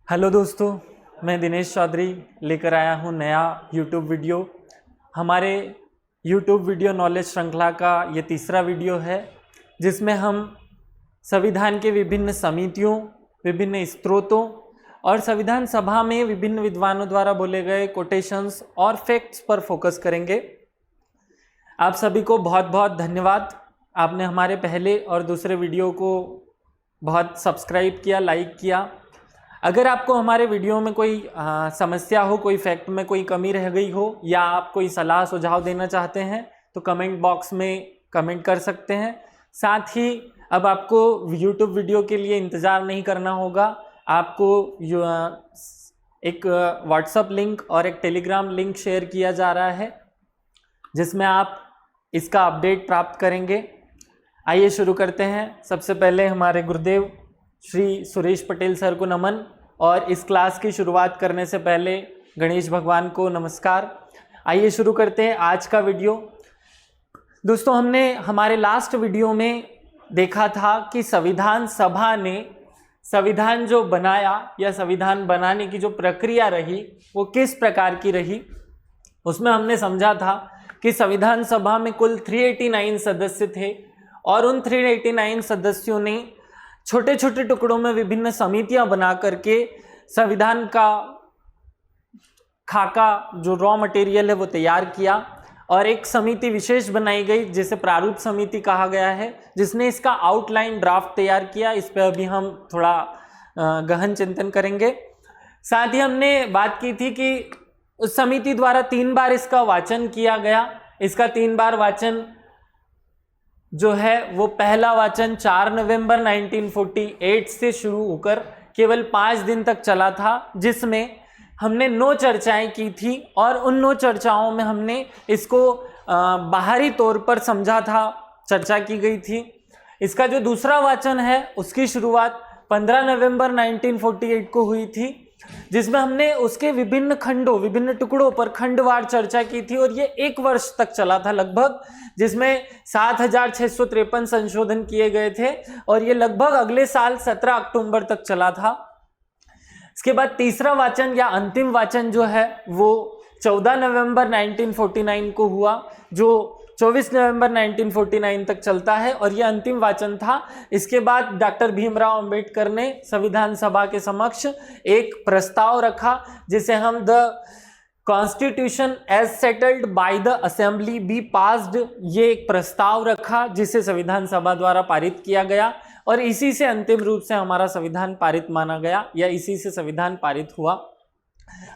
Hello दोस्तों, मैं दिनेश चौधरी लेकर आया हूँ नया यूट्यूब वीडियो। हमारे यूट्यूब वीडियो नॉलेज श्रृंखला का ये तीसरा वीडियो है, जिसमें हम संविधान के विभिन्न समितियों, विभिन्न स्रोतों और संविधान सभा में विभिन्न विद्वानों द्वारा बोले गए कोटेशंस और फैक्ट्स पर फोकस करेंगे। आप सभी को बहुत बहुत धन्यवाद। आपने हमारे पहले और दूसरे वीडियो को बहुत सब्सक्राइब किया, लाइक किया। अगर आपको हमारे वीडियो में कोई समस्या हो, कोई फैक्ट में कोई कमी रह गई हो, या आप कोई सलाह सुझाव देना चाहते हैं तो कमेंट बॉक्स में कमेंट कर सकते हैं। साथ ही अब आपको यूट्यूब वीडियो के लिए इंतज़ार नहीं करना होगा। आपको एक व्हाट्सएप लिंक और एक टेलीग्राम लिंक शेयर किया जा रहा है, जिसमें आप इसका अपडेट प्राप्त करेंगे। आइए शुरू करते हैं। सबसे पहले हमारे गुरुदेव श्री सुरेश पटेल सर को नमन, और इस क्लास की शुरुआत करने से पहले गणेश भगवान को नमस्कार। आइए शुरू करते हैं आज का वीडियो। दोस्तों, हमने हमारे लास्ट वीडियो में देखा था कि संविधान सभा ने संविधान जो बनाया या संविधान बनाने की जो प्रक्रिया रही वो किस प्रकार की रही। उसमें हमने समझा था कि संविधान सभा में कुल 389 सदस्य थे, और उन 389 सदस्यों ने छोटे छोटे टुकड़ों में विभिन्न समितियां बना करके संविधान का खाका, जो रॉ मटेरियल है, वो तैयार किया। और एक समिति विशेष बनाई गई जिसे प्रारूप समिति कहा गया है, जिसने इसका आउटलाइन ड्राफ्ट तैयार किया। इस पर अभी हम थोड़ा गहन चिंतन करेंगे। साथ ही हमने बात की थी कि उस समिति द्वारा 3 बार इसका वाचन किया गया। इसका 3 बार वाचन जो है वो पहला वाचन 4 नवंबर 1948 से शुरू होकर केवल 5 दिन तक चला था, जिसमें हमने 9 चर्चाएं की थी, और उन 9 चर्चाओं में हमने इसको बाहरी तौर पर समझा था, चर्चा की गई थी। इसका जो दूसरा वाचन है उसकी शुरुआत 15 नवंबर 1948 को हुई थी, जिसमें हमने उसके विभिन्न खंडों, विभिन्न टुकड़ों पर खंडवार चर्चा की थी, और ये 1 वर्ष तक चला था लगभग, जिसमें 7653 संशोधन किए गए थे, और ये लगभग अगले साल 17 अक्टूबर तक चला था। इसके बाद तीसरा वाचन या अंतिम वाचन जो है वो 14 नवंबर 1949 को हुआ, जो 24 नवंबर 1949 तक चलता है, और यह अंतिम वाचन था। इसके बाद डॉक्टर भीमराव अंबेडकर ने संविधान सभा के समक्ष एक प्रस्ताव रखा, जिसे हम the constitution as settled by the assembly be passed, ये एक प्रस्ताव रखा जिसे संविधान सभा द्वारा पारित किया गया, और इसी से अंतिम रूप से हमारा संविधान पारित माना गया, या इसी से संविधान पारित हुआ।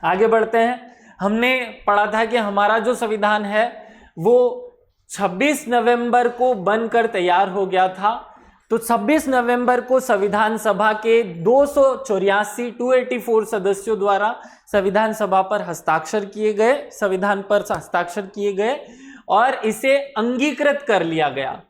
आगे बढ़ते हैं। हमने पढ़ा था कि हमारा जो संविधान है वो 26 नवंबर को बनकर तैयार हो गया था। तो 26 नवंबर को संविधान सभा के 284 सदस्यों द्वारा संविधान सभा पर हस्ताक्षर किए गए, संविधान पर हस्ताक्षर किए गए, और इसे अंगीकृत कर लिया गया।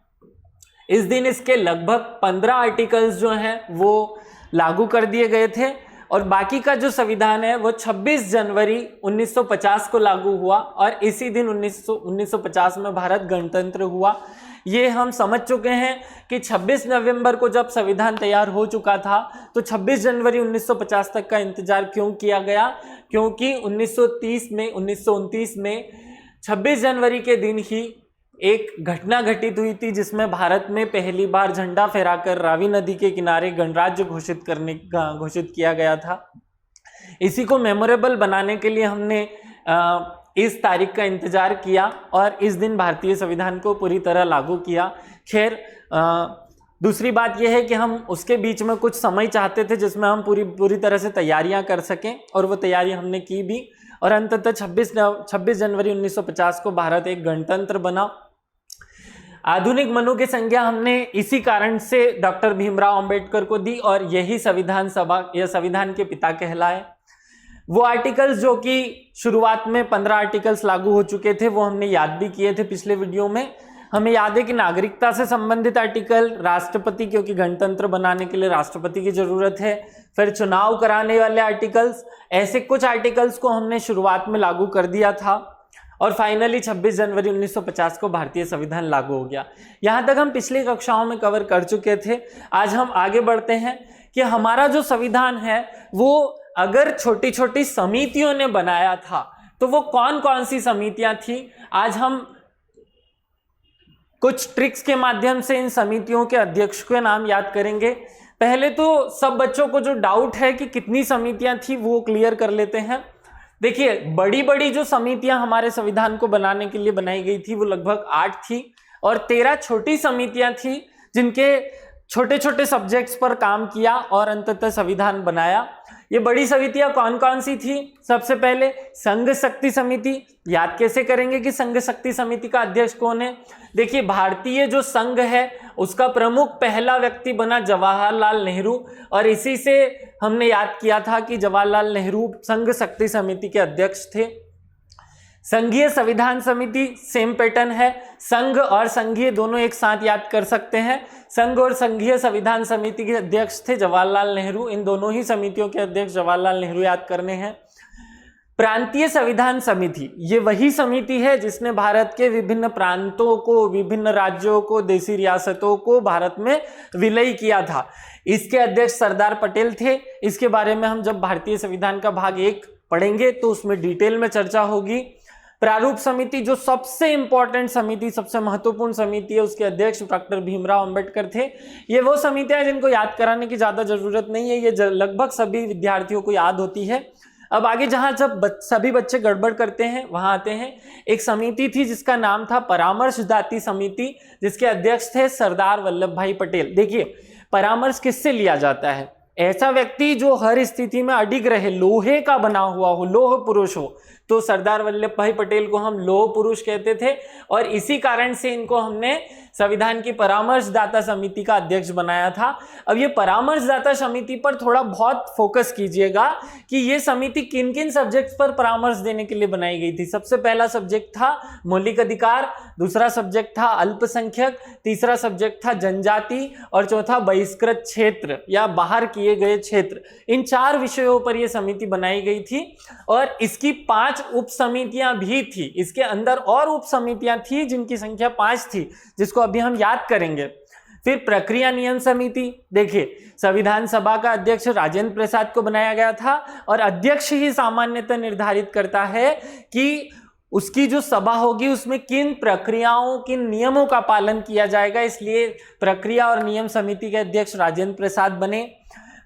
इस दिन इसके लगभग 15 आर्टिकल्स जो हैं वो लागू कर दिए गए थे, और बाकी का जो संविधान है वो 26 जनवरी 1950 को लागू हुआ, और इसी दिन 1950 में भारत गणतंत्र हुआ। ये हम समझ चुके हैं कि 26 नवंबर को जब संविधान तैयार हो चुका था तो 26 जनवरी 1950 तक का इंतजार क्यों किया गया, क्योंकि 1929 में 26 जनवरी के दिन ही एक घटना घटित हुई थी, जिसमें भारत में पहली बार झंडा फहराकर रावी नदी के किनारे गणराज्य घोषित किया गया था। इसी को मेमोरेबल बनाने के लिए हमने इस तारीख का इंतजार किया, और इस दिन भारतीय संविधान को पूरी तरह लागू किया। खैर, दूसरी बात यह है कि हम उसके बीच में कुछ समय चाहते थे जिसमें हम पूरी तरह से तैयारियां कर सकें, और वो तैयारी हमने की भी, और अंततः 26 जनवरी 1950 को भारत एक गणतंत्र बना। आधुनिक मनु की संज्ञा हमने इसी कारण से डॉक्टर भीमराव अंबेडकर को दी, और यही संविधान सभा या संविधान के पिता कहलाए। वो आर्टिकल्स जो कि शुरुआत में 15 आर्टिकल्स लागू हो चुके थे वो हमने याद भी किए थे पिछले वीडियो में। हमें याद है कि नागरिकता से संबंधित आर्टिकल, राष्ट्रपति, क्योंकि गणतंत्र बनाने के लिए राष्ट्रपति की जरूरत है, फिर चुनाव कराने वाले आर्टिकल्स, ऐसे कुछ आर्टिकल्स को हमने शुरुआत में लागू कर दिया था, और फाइनली 26 जनवरी 1950 को भारतीय संविधान लागू हो गया। यहाँ तक हम पिछली कक्षाओं में कवर कर चुके थे। आज हम आगे बढ़ते हैं कि हमारा जो संविधान है वो अगर छोटी छोटी समितियों ने बनाया था तो वो कौन कौन सी समितियां थी, आज हम कुछ ट्रिक्स के माध्यम से इन समितियों के अध्यक्ष के नाम याद करेंगे। पहले तो सब बच्चों को जो डाउट है कि कितनी समितियां थी वो क्लियर कर लेते हैं। देखिए, बड़ी बड़ी जो समितियां हमारे संविधान को बनाने के लिए बनाई गई थी वो लगभग 8 थी और 13 छोटी समितियां थी जिनके छोटे छोटे सब्जेक्ट्स पर काम किया और अंततः संविधान बनाया। ये बड़ी समितियां कौन कौन सी थी? सबसे पहले संघ शक्ति समिति। याद कैसे करेंगे कि संघ शक्ति समिति का अध्यक्ष कौन है? देखिए, भारतीय जो संघ है उसका प्रमुख पहला व्यक्ति बना जवाहरलाल नेहरू और इसी से हमने याद किया था कि जवाहरलाल नेहरू संघ शक्ति समिति के अध्यक्ष थे। संघीय संविधान समिति सेम पैटर्न है, संघ और संघीय दोनों एक साथ याद कर सकते हैं। संघ और संघीय संविधान समिति के अध्यक्ष थे जवाहरलाल नेहरू, इन दोनों ही समितियों के अध्यक्ष जवाहरलाल नेहरू याद करने हैं। प्रांतीय संविधान समिति, ये वही समिति है जिसने भारत के विभिन्न प्रांतों को, विभिन्न राज्यों को, देशी रियासतों को भारत में विलय किया था। इसके अध्यक्ष सरदार पटेल थे। इसके बारे में हम जब भारतीय संविधान का भाग 1 पढ़ेंगे तो उसमें डिटेल में चर्चा होगी। प्रारूप समिति जो सबसे इंपॉर्टेंट समिति, सबसे महत्वपूर्ण समिति है, उसके अध्यक्ष डॉक्टर भीमराव अंबेडकर थे। ये वो समितियां जिनको याद कराने की ज्यादा जरूरत नहीं है, ये लगभग सभी विद्यार्थियों को याद होती है। अब आगे जहां जब सभी बच्चे गड़बड़ करते हैं वहां आते हैं। एक समिति थी जिसका नाम था परामर्शदात्री समिति, जिसके अध्यक्ष थे सरदार वल्लभ भाई पटेल। देखिए, परामर्श किससे लिया जाता है? ऐसा व्यक्ति जो हर स्थिति में अडिग रहे, लोहे का बना हुआ हो, लोह पुरुष हो, तो सरदार वल्लभ भाई पटेल को हम लोह पुरुष कहते थे और इसी कारण से इनको हमने संविधान की परामर्शदाता समिति का अध्यक्ष बनाया था। अब ये परामर्शदाता समिति पर थोड़ा बहुत फोकस कीजिएगा कि ये समिति किन किन सब्जेक्ट्स पर परामर्श देने के लिए बनाई गई थी। सबसे पहला सब्जेक्ट था मौलिक अधिकार, दूसरा सब्जेक्ट था अल्पसंख्यक, तीसरा सब्जेक्ट था जनजाति और चौथा बहिष्कृत क्षेत्र या बाहर किए गए क्षेत्र। इन 4 विषयों पर यह समिति बनाई गई थी और इसकी 5 उप समितियां भी थी। इसके अंदर और उप समितियां थी जिनकी संख्या 5 थी, जिसको अभी हम याद करेंगे। फिर प्रक्रिया नियम समिति। देखिए, संविधान सभा का अध्यक्ष राजेंद्र प्रसाद को बनाया गया था और अध्यक्ष ही सामान्यतः निर्धारित करता है कि उसकी जो सभा होगी उसमें किन प्रक्रियाओं, किन नियमों का पालन किया जाएगा, इसलिए प्रक्रिया और नियम समिति के अध्यक्ष राजेंद्र प्रसाद बने।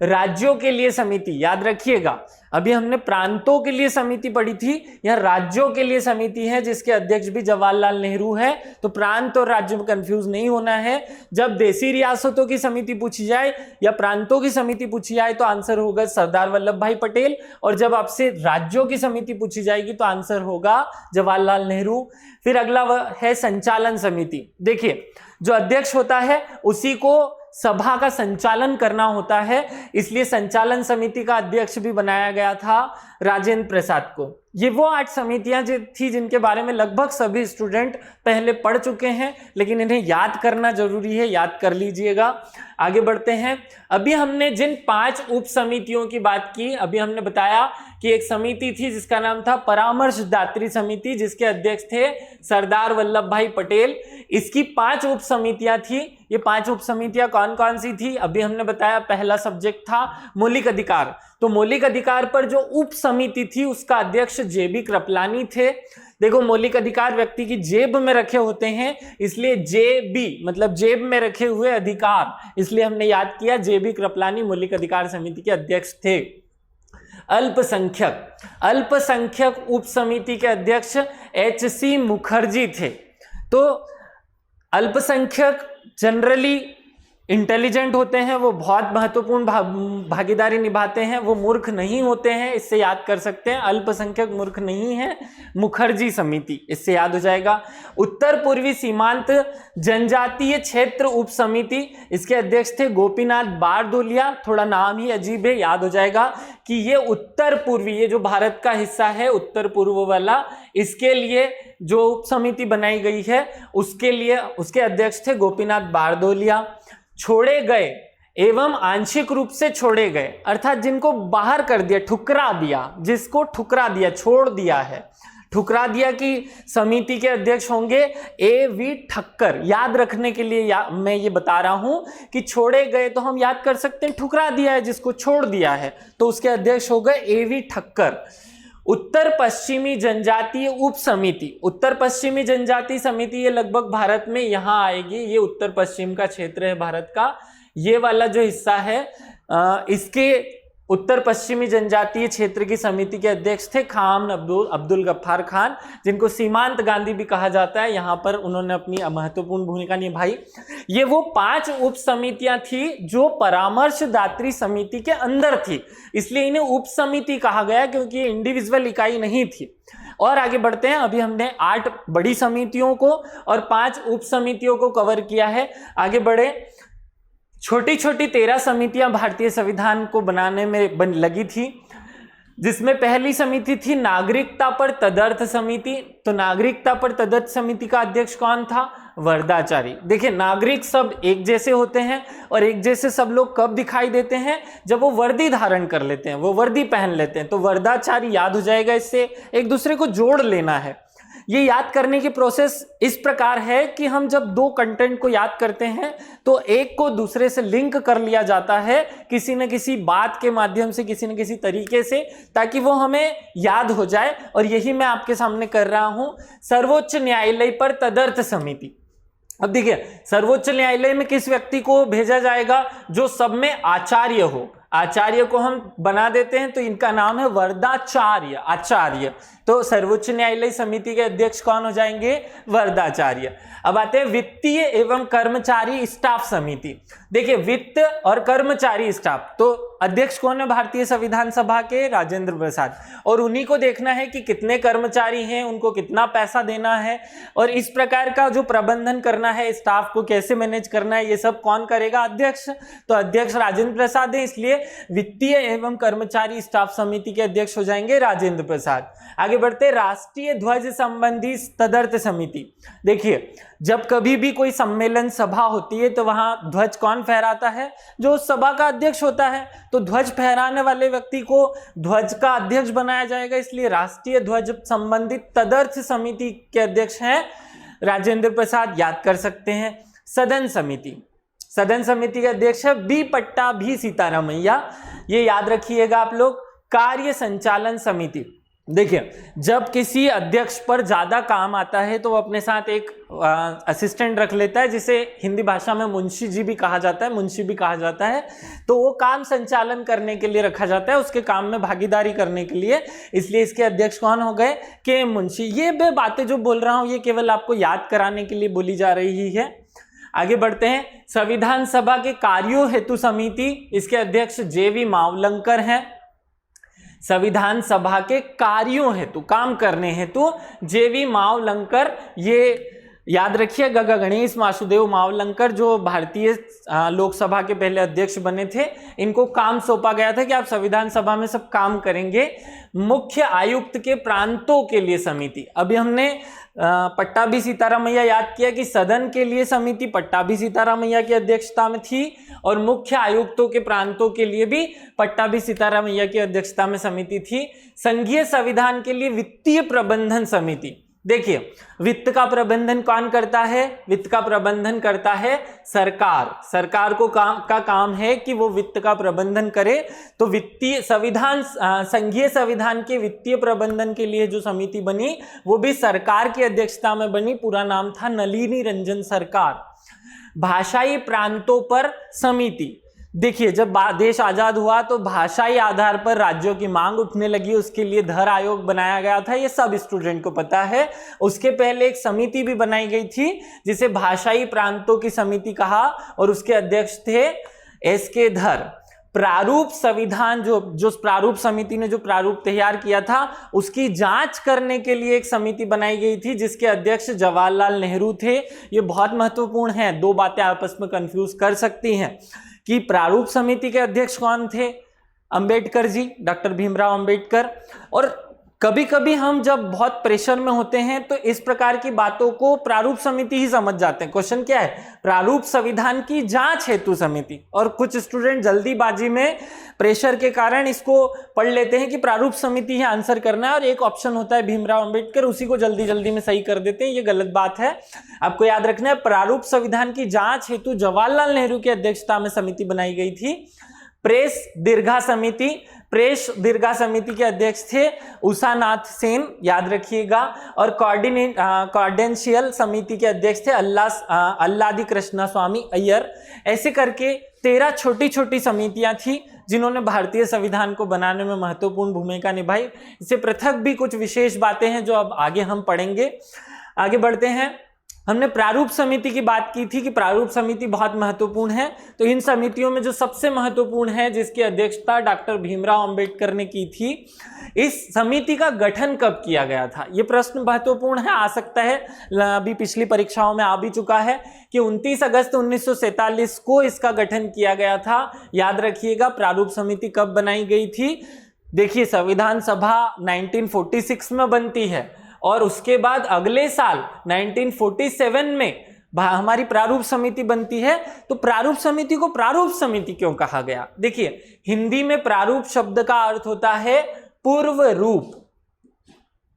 राज्यों के लिए समिति, याद रखिएगा, अभी हमने प्रांतों के लिए समिति पढ़ी थी, यह राज्यों के लिए समिति है जिसके अध्यक्ष भी जवाहरलाल नेहरू है। तो प्रांत और राज्य में कंफ्यूज नहीं होना है। जब देशी रियासतों की समिति पूछी जाए या प्रांतों की समिति पूछी जाए तो आंसर होगा सरदार वल्लभ भाई पटेल, और जब आपसे राज्यों की समिति पूछी जाएगी तो आंसर होगा जवाहरलाल नेहरू। फिर अगला है संचालन समिति। देखिए, जो अध्यक्ष होता है उसी को सभा का संचालन करना होता है, इसलिए संचालन समिति का अध्यक्ष भी बनाया गया था राजेंद्र प्रसाद को। ये वो 8 समितियां थी जिनके बारे में लगभग सभी स्टूडेंट पहले पढ़ चुके हैं, लेकिन इन्हें याद करना जरूरी है, याद कर लीजिएगा। आगे बढ़ते हैं। अभी हमने जिन 5 उप समितियों की बात की, अभी हमने बताया कि एक समिति थी जिसका नाम था परामर्शदात्री समिति, जिसके अध्यक्ष थे सरदार वल्लभ भाई पटेल। इसकी 5 उप समितियां थी। ये 5 उप समितियां कौन कौन सी थी? अभी हमने बताया पहला सब्जेक्ट था मौलिक अधिकार। तो मौलिक अधिकार पर जो उप समिति थी उसका अध्यक्ष जेबी कृपलानी थे। देखो, मौलिक अधिकार व्यक्ति की जेब में रखे होते हैं, इसलिए जेबी मतलब जेब में रखे हुए अधिकार, इसलिए हमने याद किया जेबी कृपलानी मौलिक अधिकार समिति के अध्यक्ष थे। अल्पसंख्यक उप समिति के अध्यक्ष HC मुखर्जी थे। तो अल्पसंख्यक जनरली इंटेलिजेंट होते हैं, वो बहुत महत्वपूर्ण भागीदारी निभाते हैं, वो मूर्ख नहीं होते हैं, इससे याद कर सकते हैं। अल्पसंख्यक मूर्ख नहीं है, मुखर्जी समिति, इससे याद हो जाएगा। उत्तर पूर्वी सीमांत जनजातीय क्षेत्र उप समिति, इसके अध्यक्ष थे गोपीनाथ बारदोलिया। थोड़ा नाम ही अजीब है, याद हो जाएगा कि ये उत्तर पूर्वी, ये जो भारत का हिस्सा है उत्तर पूर्व वाला, इसके लिए जो उप समिति बनाई गई है उसके लिए उसके अध्यक्ष थे गोपीनाथ बारदोलिया। छोड़े गए एवं आंशिक रूप से छोड़े गए, अर्थात जिनको बाहर कर दिया, ठुकरा दिया, जिसको ठुकरा दिया, छोड़ दिया है। ठुकरा दिया कि समिति के अध्यक्ष होंगे A.V. ठक्कर। याद रखने के लिए मैं ये बता रहा हूं कि छोड़े गए तो हम याद कर सकते हैं, ठुकरा दिया है जिसको, छोड़ दिया है, तो उसके अध्यक्ष हो गए A.V. ठक्कर। उत्तर पश्चिमी जनजातीय उप समिति, उत्तर पश्चिमी जनजातीय समिति ये लगभग भारत में यहाँ आएगी, ये उत्तर पश्चिम का क्षेत्र है भारत का, ये वाला जो हिस्सा है इसके उत्तर पश्चिमी जनजातीय क्षेत्र की समिति के अध्यक्ष थे खान अब्दुल गफ्फार खान, जिनको सीमांत गांधी भी कहा जाता है। यहाँ पर उन्होंने अपनी महत्वपूर्ण भूमिका निभाई। ये वो 5 उप समितियां थी जो परामर्शदात्री समिति के अंदर थी, इसलिए इन्हें उप समिति कहा गया क्योंकि ये इंडिविजुअल इकाई नहीं थी। और आगे बढ़ते हैं, अभी हमने 8 बड़ी समितियों को और 5 उप समितियों को कवर किया है। आगे बढ़े, छोटी छोटी 13 समितियां भारतीय संविधान को बनाने में लगी थी, जिसमें पहली समिति थी नागरिकता पर तदर्थ समिति। तो नागरिकता पर तदर्थ समिति का अध्यक्ष कौन था? वरदाचारी। देखिए, नागरिक सब एक जैसे होते हैं और एक जैसे सब लोग कब दिखाई देते हैं? जब वो वर्दी धारण कर लेते हैं, वो वर्दी पहन लेते हैं। तो वरदाचारी याद हो जाएगा, इससे एक दूसरे को जोड़ लेना है। ये याद करने की प्रोसेस इस प्रकार है कि हम जब 2 कंटेंट को याद करते हैं तो एक को दूसरे से लिंक कर लिया जाता है किसी न किसी बात के माध्यम से, किसी न किसी तरीके से, ताकि वो हमें याद हो जाए। और यही मैं आपके सामने कर रहा हूं। सर्वोच्च न्यायालय पर तदर्थ समिति। अब देखिए, सर्वोच्च न्यायालय में किस व्यक्ति को भेजा जाएगा? जो सब में आचार्य हो। आचार्य को हम बना देते हैं तो इनका नाम है वरदाचार्य, आचार्य। तो सर्वोच्च न्यायालय समिति के अध्यक्ष कौन हो जाएंगे? वरदाचार्य। अब आते हैं वित्तीय एवं कर्मचारी स्टाफ समिति। देखिए, वित्त और कर्मचारी स्टाफ, तो अध्यक्ष कौन है भारतीय संविधान सभा के? राजेंद्र प्रसाद। और उन्हीं को देखना है कि कितने कर्मचारी हैं, उनको कितना पैसा देना है, और इस प्रकार का जो प्रबंधन करना है, स्टाफ को कैसे मैनेज करना है, ये सब कौन करेगा? अध्यक्ष। तो अध्यक्ष राजेंद्र प्रसाद है, इसलिए वित्तीय एवं कर्मचारी स्टाफ समिति के अध्यक्ष हो जाएंगे राजेंद्र प्रसाद। आगे बढ़ते, राष्ट्रीय ध्वज संबंधी तदर्थ समिति। देखिए, जब कभी भी कोई सम्मेलन सभा होती है तो वहां ध्वज कौन फहराता है? जो सभा का अध्यक्ष होता है। तो ध्वज फहराने वाले व्यक्ति को ध्वज का अध्यक्ष बनाया जाएगा, इसलिए राष्ट्रीय ध्वज संबंधित तदर्थ समिति के अध्यक्ष हैं राजेंद्र प्रसाद। याद कर सकते हैं। सदन समिति, सदन समिति के अध्यक्ष है बी पट्टाभी सीतारामैया। ये याद रखिएगा आप लोग। कार्य संचालन समिति। देखिए, जब किसी अध्यक्ष पर ज्यादा काम आता है तो वो अपने साथ एक असिस्टेंट रख लेता है, जिसे हिंदी भाषा में मुंशी जी भी कहा जाता है, मुंशी भी कहा जाता है। तो वो काम संचालन करने के लिए रखा जाता है, उसके काम में भागीदारी करने के लिए। इसलिए इसके अध्यक्ष कौन हो गए? के मुंशी। ये मैं बातें जो बोल रहा हूं ये केवल आपको याद कराने के लिए बोली जा रही है। आगे बढ़ते हैं, संविधान सभा के कार्यों हेतु समिति, इसके अध्यक्ष JV मावलंकर हैं। संविधान सभा के कार्यों हेतु, काम करने हेतु JV मावलंकर, ये याद रखिए, गणेश वासुदेव मावलंकर जो भारतीय लोकसभा के पहले अध्यक्ष बने थे, इनको काम सौंपा गया था कि आप संविधान सभा में सब काम करेंगे। मुख्य आयुक्त के प्रांतों के लिए समिति। अभी हमने पट्टाभी सीतारामैया याद किया कि सदन के लिए समिति पट्टाभी सीतारामैया की अध्यक्षता में थी, और मुख्य आयुक्तों के प्रांतों के लिए भी पट्टाभी सीतारामैया की अध्यक्षता में समिति थी। संघीय संविधान के लिए वित्तीय प्रबंधन समिति। देखिए, वित्त का प्रबंधन कौन करता है? वित्त का प्रबंधन करता है सरकार। सरकार को काम है कि वो वित्त का प्रबंधन करे। तो वित्तीय संविधान, संघीय संविधान के वित्तीय प्रबंधन के लिए जो समिति बनी वो भी सरकार की अध्यक्षता में बनी। पूरा नाम था नलिनी रंजन सरकार। भाषाई प्रांतों पर समिति। देखिए, जब देश आजाद हुआ तो भाषाई आधार पर राज्यों की मांग उठने लगी, उसके लिए धर आयोग बनाया गया था, ये सब स्टूडेंट को पता है। उसके पहले एक समिति भी बनाई गई थी जिसे भाषाई प्रांतों की समिति कहा, और उसके अध्यक्ष थे SK धर। प्रारूप संविधान, जो प्रारूप समिति ने जो प्रारूप तैयार किया था उसकी जांच करने के लिए एक समिति बनाई गई थी जिसके अध्यक्ष जवाहरलाल नेहरू थे। ये बहुत महत्वपूर्ण है, 2 बातें आपस में कंफ्यूज कर सकती हैं कि प्रारूप समिति के अध्यक्ष कौन थे? अंबेडकर जी, डॉक्टर भीमराव अंबेडकर। और कभी कभी हम जब बहुत प्रेशर में होते हैं तो इस प्रकार की बातों को प्रारूप समिति ही समझ जाते हैं। क्वेश्चन क्या है? प्रारूप संविधान की जांच हेतु समिति। और कुछ स्टूडेंट जल्दीबाजी में प्रेशर के कारण इसको पढ़ लेते हैं कि प्रारूप समिति ही आंसर करना है, और एक ऑप्शन होता है भीमराव अंबेडकर, उसी को जल्दी जल्दी में सही कर देते हैं। ये गलत बात है, आपको याद रखना है। प्रारूप संविधान की जांच हेतु जवाहरलाल नेहरू की अध्यक्षता में समिति बनाई गई थी। प्रेस दीर्घा समिति, प्रेस दीर्घा समिति के अध्यक्ष थे उषा नाथ सेन, याद रखिएगा। और कॉर्डेंशियल समिति के अध्यक्ष थे अल्लादी कृष्णा स्वामी अय्यर। ऐसे करके 13 छोटी छोटी समितियां थी जिन्होंने भारतीय संविधान को बनाने में महत्वपूर्ण भूमिका निभाई। इससे पृथक भी कुछ विशेष बातें हैं जो अब आगे हम पढ़ेंगे। आगे बढ़ते हैं। हमने प्रारूप समिति की बात की थी कि प्रारूप समिति बहुत महत्वपूर्ण है। तो इन समितियों में जो सबसे महत्वपूर्ण है, जिसकी अध्यक्षता डॉक्टर भीमराव अंबेडकर ने की थी, इस समिति का गठन कब किया गया था? ये प्रश्न महत्वपूर्ण है, आ सकता है, अभी पिछली परीक्षाओं में आ भी चुका है कि 29 अगस्त 1947 को इसका गठन किया गया था। याद रखिएगा प्रारूप समिति कब बनाई गई थी। देखिए, संविधान सभा 1946 में बनती है और उसके बाद अगले साल 1947 में हमारी प्रारूप समिति बनती है। तो प्रारूप समिति को प्रारूप समिति क्यों कहा गया? देखिए, हिंदी में प्रारूप शब्द का अर्थ होता है पूर्व रूप।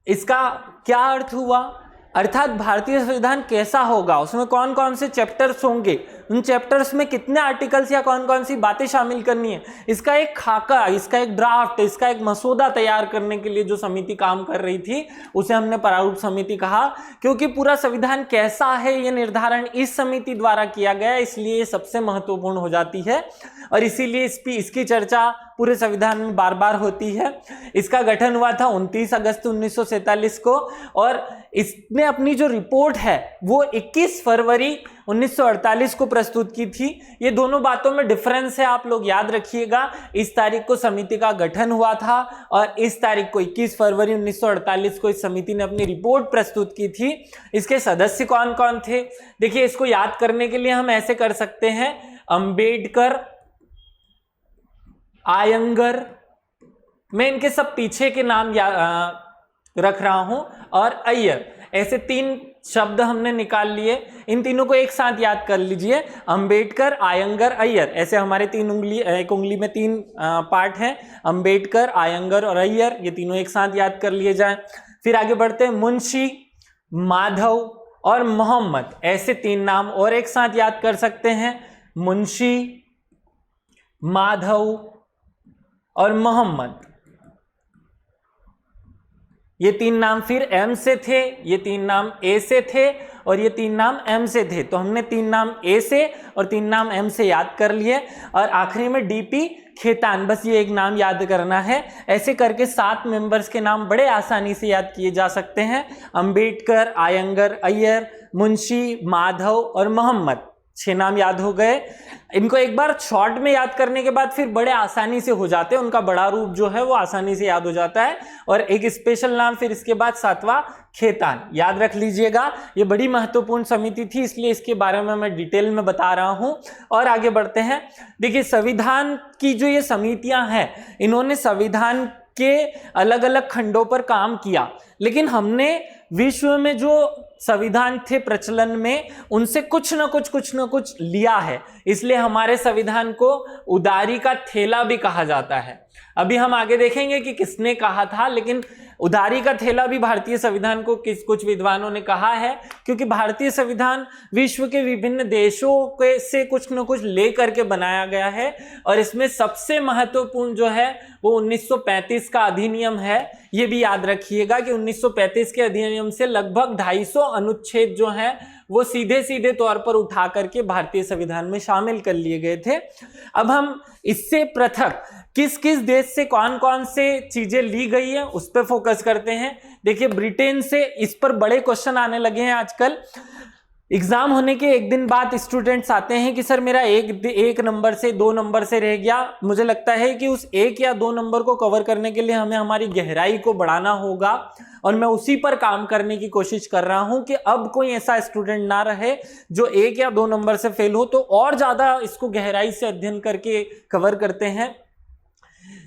इसका क्या अर्थ हुआ? अर्थात भारतीय संविधान कैसा होगा, उसमें कौन कौन से चैप्टर्स होंगे, उन चैप्टर्स में कितने आर्टिकल्स या कौन कौन सी बातें शामिल करनी है, इसका एक खाका, इसका एक ड्राफ्ट, इसका एक मसौदा तैयार करने के लिए जो समिति काम कर रही थी उसे हमने प्रारूप समिति कहा। क्योंकि पूरा संविधान कैसा है ये निर्धारण इस समिति द्वारा किया गया, इसलिए ये सबसे महत्वपूर्ण हो जाती है और इसीलिए इसकी चर्चा पूरे संविधान में बार बार होती है। इसका गठन हुआ था 29 अगस्त 1947 को और इसने अपनी जो रिपोर्ट है वो 21 फरवरी 1948 को प्रस्तुत की थी। ये दोनों बातों में डिफरेंस है, आप लोग याद रखिएगा। इस तारीख को समिति का गठन हुआ था और इस तारीख को 21 फरवरी 1948 को इस समिति ने अपनी रिपोर्ट प्रस्तुत की थी। इसके सदस्य कौन कौन थे? देखिए, इसको याद करने के लिए हम ऐसे कर सकते हैं, अंबेडकर, आयंगर, मैं इनके सब पीछे के नाम रख रहा हूं, और अय्यर, ऐसे 3 शब्द हमने निकाल लिए। इन तीनों को एक साथ याद कर लीजिए, अंबेडकर, आयंगर, अय्यर। ऐसे हमारे एक उंगली में 3 पार्ट हैं, अंबेडकर, आयंगर और अय्यर, ये तीनों एक साथ याद कर लिए जाएं। फिर आगे बढ़ते हैं, मुंशी, माधव और मोहम्मद, ऐसे 3 नाम और एक साथ याद कर सकते हैं, मुंशी, माधव और मोहम्मद। ये 3 नाम फिर एम से थे, ये 3 नाम ए से थे और ये 3 नाम एम से थे। तो हमने 3 नाम ए से और 3 नाम एम से याद कर लिए और आखिरी में डीपी खेतान, बस ये एक नाम याद करना है। ऐसे करके 7 मेंबर्स के नाम बड़े आसानी से याद किए जा सकते हैं, अंबेडकर, आयंगर, अय्यर, मुंशी, माधव और मोहम्मद। 6 नाम याद हो गए। इनको एक बार शॉर्ट में याद करने के बाद फिर बड़े आसानी से हो जाते हैं, उनका बड़ा रूप जो है वो आसानी से याद हो जाता है। और एक स्पेशल नाम फिर इसके बाद 7वां खेतान, याद रख लीजिएगा। ये बड़ी महत्वपूर्ण समिति थी, इसलिए इसके बारे में मैं डिटेल में बता रहा हूं। और आगे बढ़ते हैं। देखिए, संविधान की जो ये समितियां हैं, इन्होंने संविधान के अलग अलग खंडों पर काम किया, लेकिन हमने विश्व में जो संविधान थे प्रचलन में, उनसे कुछ ना कुछ लिया है, इसलिए हमारे संविधान को उदारी का थैला भी कहा जाता है। अभी हम आगे देखेंगे कि किसने कहा था, लेकिन उदारी का थैला भी भारतीय संविधान को कुछ विद्वानों ने कहा है, क्योंकि भारतीय संविधान विश्व के विभिन्न देशों से कुछ न कुछ लेकर के बनाया गया है। और इसमें सबसे महत्वपूर्ण जो है वो 1935 का अधिनियम है। ये भी याद रखिएगा कि 1935 के अधिनियम से लगभग 250 अनुच्छेद जो हैं वो सीधे सीधे तौर पर उठा करके भारतीय संविधान में शामिल कर लिए गए थे। अब हम इससे पृथक किस किस देश से कौन कौन से चीजें ली गई है उस पर फोकस करते हैं। देखिए, ब्रिटेन से इस पर बड़े क्वेश्चन आने लगे हैं आजकल। एग्जाम होने के एक दिन बाद स्टूडेंट्स आते हैं कि सर मेरा एक नंबर से 2 नंबर से रह गया। मुझे लगता है कि उस 1 या 2 नंबर को कवर करने के लिए हमें हमारी गहराई को बढ़ाना होगा, और मैं उसी पर काम करने की कोशिश कर रहा हूं कि अब कोई ऐसा स्टूडेंट ना रहे जो 1 या 2 नंबर से फेल हो, तो और ज्यादा इसको गहराई से अध्ययन करके कवर करते हैं।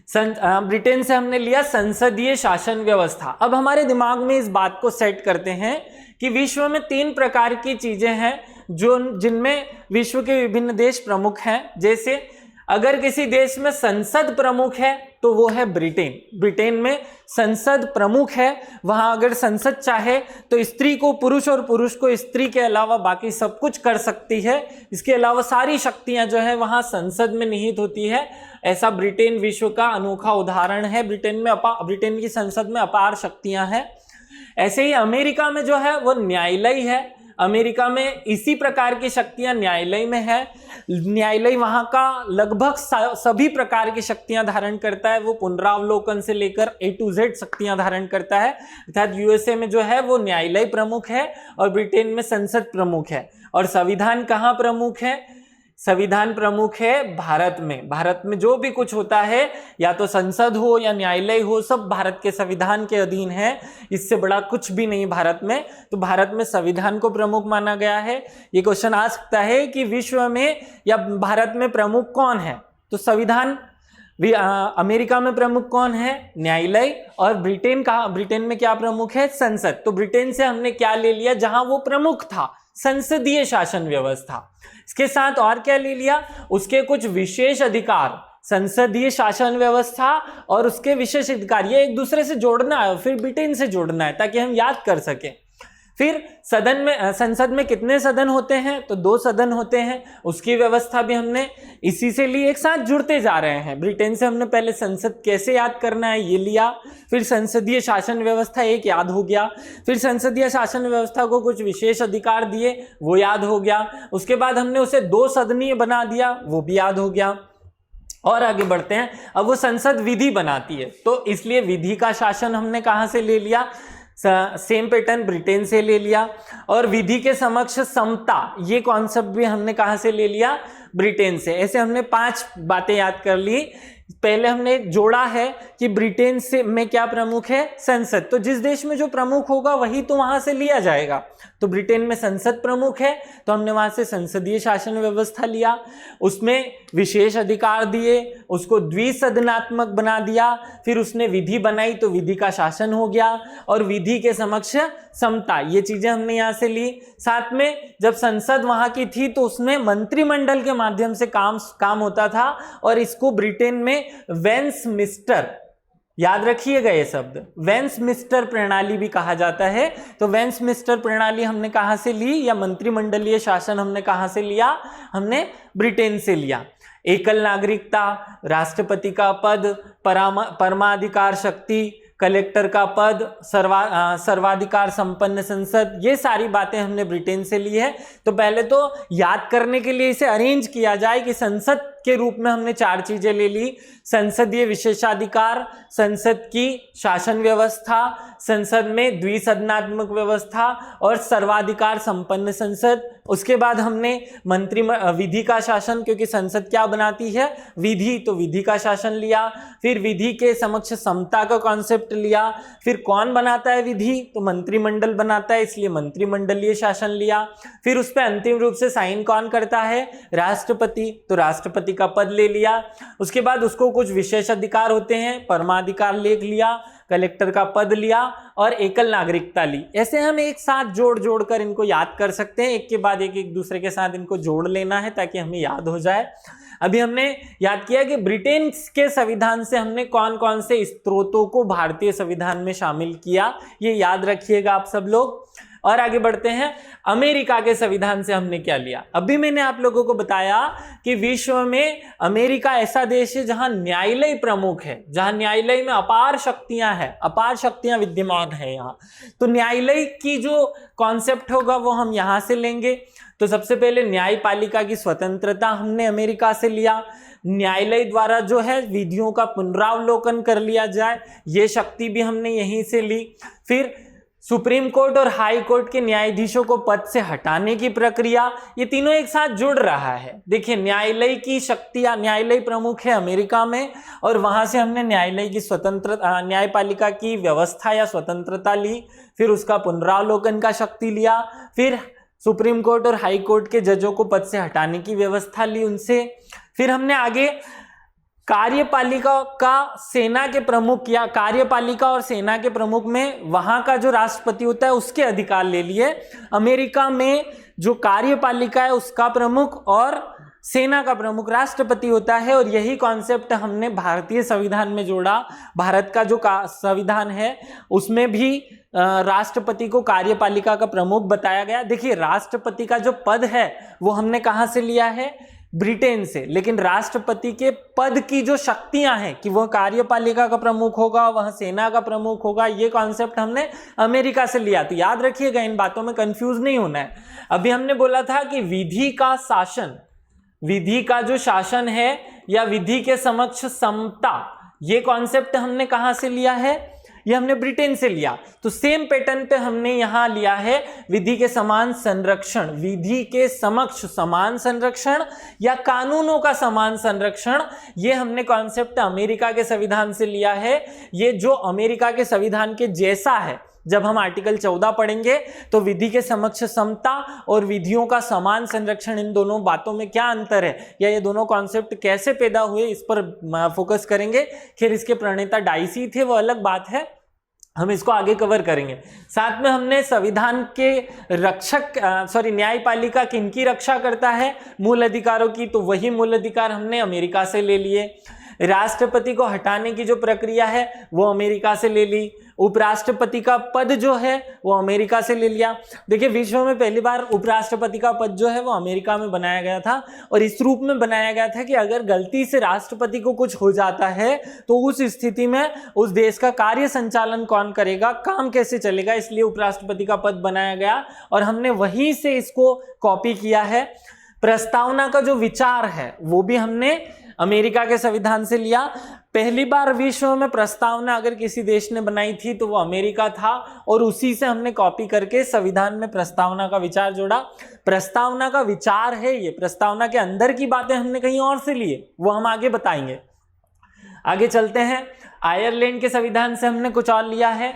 ब्रिटेन से हमने लिया संसदीय शासन व्यवस्था। अब हमारे दिमाग में इस बात को सेट करते हैं कि विश्व में 3 प्रकार की चीजें हैं जिनमें विश्व के विभिन्न देश प्रमुख हैं। जैसे अगर किसी देश में संसद प्रमुख है तो वो है ब्रिटेन। ब्रिटेन में संसद प्रमुख है, वहां अगर संसद चाहे तो स्त्री को पुरुष और पुरुष को स्त्री के अलावा बाकी सब कुछ कर सकती है। इसके अलावा सारी शक्तियां जो है वहां संसद में निहित होती है। ऐसा ब्रिटेन विश्व का अनोखा उदाहरण है। ब्रिटेन की संसद में अपार शक्तियां हैं। ऐसे ही अमेरिका में जो है वो न्यायालय है। अमेरिका में इसी प्रकार की शक्तियां न्यायालय में है। न्यायालय वहां का लगभग सभी प्रकार की शक्तियां धारण करता है। वो पुनरावलोकन से लेकर A to Z शक्तियां धारण करता है। अर्थात यूएसए में जो है वो न्यायालय प्रमुख है और ब्रिटेन में संसद प्रमुख है। और संविधान कहाँ प्रमुख है? संविधान प्रमुख है भारत में। भारत में जो भी कुछ होता है, या तो संसद हो या न्यायालय हो, सब भारत के संविधान के अधीन है। इससे बड़ा कुछ भी नहीं भारत में। तो भारत में संविधान को प्रमुख माना गया है। ये क्वेश्चन आ सकता है कि विश्व में या भारत में प्रमुख कौन है? तो संविधान। अमेरिका में प्रमुख कौन है? न्यायालय। और ब्रिटेन में क्या प्रमुख है? संसद। तो ब्रिटेन से हमने क्या ले लिया? जहां वो प्रमुख था, संसदीय शासन व्यवस्था। इसके साथ और क्या ले लिया? उसके कुछ विशेष अधिकार, संसदीय शासन व्यवस्था और उसके विशेष अधिकार, ये एक दूसरे से जोड़ना है, फिर ब्रिटेन से जोड़ना है ताकि हम याद कर सकें। फिर संसद में कितने सदन होते हैं? तो 2 सदन होते हैं। उसकी व्यवस्था भी हमने इसी से ली। एक साथ जुड़ते जा रहे हैं। ब्रिटेन से हमने पहले संसद कैसे याद करना है ये लिया, फिर संसदीय शासन व्यवस्था एक याद हो गया, फिर संसदीय शासन व्यवस्था को कुछ विशेष अधिकार दिए, वो याद हो गया। उसके बाद हमने उसे 2 सदनीय बना दिया, वो भी याद हो गया। और आगे बढ़ते हैं। अब वो संसद विधि बनाती है, तो इसलिए विधि का शासन हमने कहाँ से ले लिया? सेम पैटर्न ब्रिटेन से ले लिया। और विधि के समक्ष समता, ये कॉन्सेप्ट भी हमने कहाँ से ले लिया? ब्रिटेन से। ऐसे हमने 5 बातें याद कर ली। पहले हमने जोड़ा है कि ब्रिटेन से में क्या प्रमुख है? संसद। तो जिस देश में जो प्रमुख होगा वही तो वहां से लिया जाएगा। तो ब्रिटेन में संसद प्रमुख है तो हमने वहां से संसदीय शासन व्यवस्था लिया, उसमें विशेष अधिकार दिए, उसको द्विसदनात्मक बना दिया। फिर उसने विधि बनाई तो विधि का शासन हो गया। और विधि के समक्ष समता, ये चीजें हमने यहाँ से ली। साथ में जब संसद वहां की थी तो उसमें मंत्रिमंडल के माध्यम से काम होता था। और इसको ब्रिटेन में वेस्टमिंस्टर, याद रखिएगा ये शब्द, वेस्टमिंस्टर प्रणाली भी कहा जाता है। तो वेस्टमिंस्टर प्रणाली हमने कहां से ली, या मंत्रिमंडलीय शासन हमने कहां से लिया? हमने ब्रिटेन से लिया। एकल नागरिकता, राष्ट्रपति का पद, परमाधिकार शक्ति, कलेक्टर का पद, सर्वाधिकार संपन्न संसद, ये सारी बातें हमने ब्रिटेन से ली है। तो पहले तो याद करने के लिए इसे अरेंज किया जाए कि संसद के रूप में हमने 4 चीजें ले ली। संसदीय विशेषाधिकार, संसद की शासन व्यवस्था, संसद में द्विसदनात्मक व्यवस्था और सर्वाधिकार संपन्न संसद। उसके बाद हमने विधि का शासन, क्योंकि संसद क्या बनाती है? विधि, तो विधि का शासन लिया। फिर विधि के समक्ष समता का कॉन्सेप्ट लिया। फिर कौन बनाता है विधि? तो मंत्रिमंडल बनाता है, इसलिए मंत्रिमंडलीय शासन लिया। फिर उस पर अंतिम रूप से साइन कौन करता है? राष्ट्रपति, तो राष्ट्रपति का पद ले लिया। उसके बाद उसको कुछ विशेष अधिकार होते हैं, परमाधिकार लेख लिया, कलेक्टर का पद लिया और एकल नागरिकता ली। ऐसे हम एक साथ जोड़ कर इनको याद कर सकते हैं। एक के बाद एक दूसरे के साथ इनको जोड़ लेना है ताकि हमें याद हो जाए। अभी हमने याद किया कि ब्रिटेन के संविधान से हमने कौन कौन से स्त्रोतों को भारतीय संविधान में शामिल किया, ये याद रखिएगा आप सब लोग। और आगे बढ़ते हैं। अमेरिका के संविधान से हमने क्या लिया? अभी मैंने आप लोगों को बताया कि विश्व में अमेरिका ऐसा देश है जहां न्यायालय प्रमुख है, जहां न्यायालय में अपार शक्तियां हैं, अपार शक्तियां विद्यमान है यहाँ। तो न्यायालय की जो कॉन्सेप्ट होगा वो हम यहाँ से लेंगे। तो सबसे पहले न्यायपालिका की स्वतंत्रता हमने अमेरिका से लिया। न्यायालय द्वारा जो है विधियों का पुनरावलोकन कर लिया जाए, ये शक्ति भी हमने यहीं से ली। फिर सुप्रीम कोर्ट और हाई कोर्ट के न्यायाधीशों को पद से हटाने की प्रक्रिया, ये तीनों एक साथ जुड़ रहा है। देखिए, न्यायालय की शक्तियां, न्यायालय प्रमुख है अमेरिका में और वहां से हमने न्यायालय की स्वतंत्रता, न्यायपालिका की व्यवस्था या स्वतंत्रता ली। फिर उसका पुनरावलोकन का शक्ति लिया। फिर सुप्रीम कोर्ट और हाई कोर्ट के जजों को पद से हटाने की व्यवस्था ली उनसे। फिर हमने आगे कार्यपालिका का सेना के प्रमुख या कार्यपालिका और सेना के प्रमुख में वहां का जो राष्ट्रपति होता है उसके अधिकार ले लिए। अमेरिका में जो कार्यपालिका है उसका प्रमुख और सेना का प्रमुख राष्ट्रपति होता है। और यही कॉन्सेप्ट हमने भारतीय संविधान में जोड़ा। भारत का जो संविधान है उसमें भी राष्ट्रपति को कार्यपालिका का प्रमुख बताया गया। देखिए, राष्ट्रपति का जो पद है वो हमने कहां से लिया है? ब्रिटेन से। लेकिन राष्ट्रपति के पद की जो शक्तियां हैं कि वह कार्यपालिका का प्रमुख होगा, वह सेना का प्रमुख होगा, ये कॉन्सेप्ट हमने अमेरिका से लिया। तो याद रखिएगा, इन बातों में कंफ्यूज नहीं होना है। अभी हमने बोला था कि विधि का शासन, विधि का जो शासन है या विधि के समक्ष समता, ये कॉन्सेप्ट हमने कहां से लिया है? ये हमने ब्रिटेन से लिया। तो सेम पैटर्न पे हमने यहां लिया है विधि के समान संरक्षण, विधि के समक्ष समान संरक्षण या कानूनों का समान संरक्षण। ये हमने कॉन्सेप्ट अमेरिका के संविधान से लिया है। ये जो अमेरिका के संविधान के जैसा है। जब हम आर्टिकल 14 पढ़ेंगे तो विधि के समक्ष समता और विधियों का समान संरक्षण, इन दोनों बातों में क्या अंतर है या ये दोनों कॉन्सेप्ट कैसे पैदा हुए, इस पर फोकस करेंगे। खैर, इसके प्रणेता डाइसी थे, वो अलग बात है, हम इसको आगे कवर करेंगे। साथ में हमने संविधान के रक्षक न्यायपालिका किनकी रक्षा करता है? मूल अधिकारों की। तो वही मूल अधिकार हमने अमेरिका से ले लिए। राष्ट्रपति को हटाने की जो प्रक्रिया है वो अमेरिका से ले ली। उपराष्ट्रपति का पद जो है वो अमेरिका से ले लिया। देखिए, विश्व में पहली बार उपराष्ट्रपति का पद जो है वो अमेरिका में बनाया गया था और इस रूप में बनाया गया था कि अगर गलती से राष्ट्रपति को कुछ हो जाता है तो उस स्थिति में उस देश का कार्य संचालन कौन करेगा, काम कैसे चलेगा, इसलिए उपराष्ट्रपति का पद बनाया गया और हमने वहीं से इसको कॉपी किया है। प्रस्तावना का जो विचार है वो भी हमने अमेरिका के संविधान से लिया। पहली बार विश्व में प्रस्तावना अगर किसी देश ने बनाई थी तो वो अमेरिका था और उसी से हमने कॉपी करके संविधान में प्रस्तावना का विचार जोड़ा। प्रस्तावना का विचार है ये, प्रस्तावना के अंदर की बातें हमने कहीं और से लिए, वो हम आगे बताएंगे। आगे चलते हैं। आयरलैंड के संविधान से हमने कुछ और लिया है।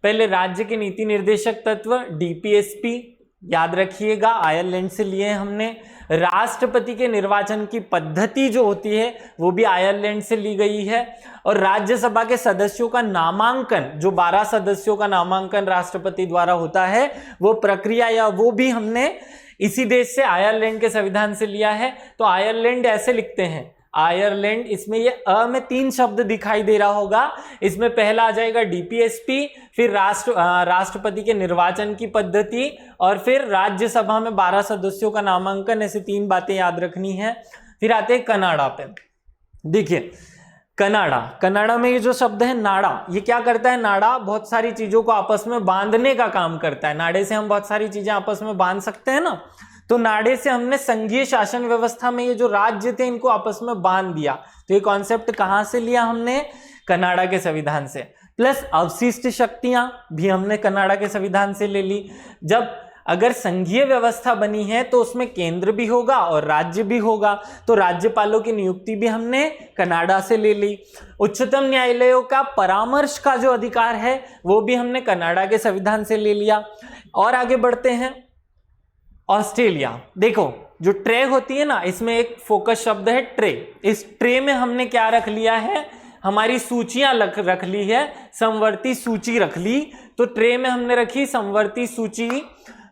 पहले राज्य के नीति निर्देशक तत्व डीपीएसपी, याद रखिएगा, आयरलैंड से लिए हमने। राष्ट्रपति के निर्वाचन की पद्धति जो होती है वो भी आयरलैंड से ली गई है। और राज्यसभा के सदस्यों का नामांकन, जो 12 सदस्यों का नामांकन राष्ट्रपति द्वारा होता है, वो प्रक्रिया या वो भी हमने इसी देश से, आयरलैंड के संविधान से लिया है। तो आयरलैंड ऐसे लिखते हैं, आयरलैंड, इसमें ये अ में 3 शब्द दिखाई दे रहा होगा। इसमें पहला आ जाएगा डीपीएसपी, फिर राष्ट्रपति के निर्वाचन की पद्धति और फिर राज्यसभा में 12 सदस्यों का नामांकन। ऐसी 3 बातें याद रखनी है। फिर आते हैं कनाडा पे। देखिए, कनाडा में ये जो शब्द है नाडा, ये क्या करता है? नाडा बहुत सारी चीजों को आपस में बांधने का काम करता है। नाडे से हम बहुत सारी चीजें आपस में बांध सकते हैं ना। तो नाडे से हमने संघीय शासन व्यवस्था में ये जो राज्य थे इनको आपस में बांध दिया। तो ये कॉन्सेप्ट कहां से लिया हमने? कनाडा के संविधान से। प्लस अवशिष्ट शक्तियां भी हमने कनाडा के संविधान से ले ली। जब अगर संघीय व्यवस्था बनी है तो उसमें केंद्र भी होगा और राज्य भी होगा, तो राज्यपालों की नियुक्ति भी हमने कनाडा से ले ली। उच्चतम न्यायालयों का परामर्श का जो अधिकार है वो भी हमने कनाडा के संविधान से ले लिया। और आगे बढ़ते हैं। ऑस्ट्रेलिया, देखो जो ट्रे होती है ना, इसमें एक फोकस शब्द है ट्रे। इस ट्रे में हमने क्या रख लिया है? हमारी सूचियां रख ली है, समवर्ती सूची रख ली। तो ट्रे में हमने रखी समवर्ती सूची,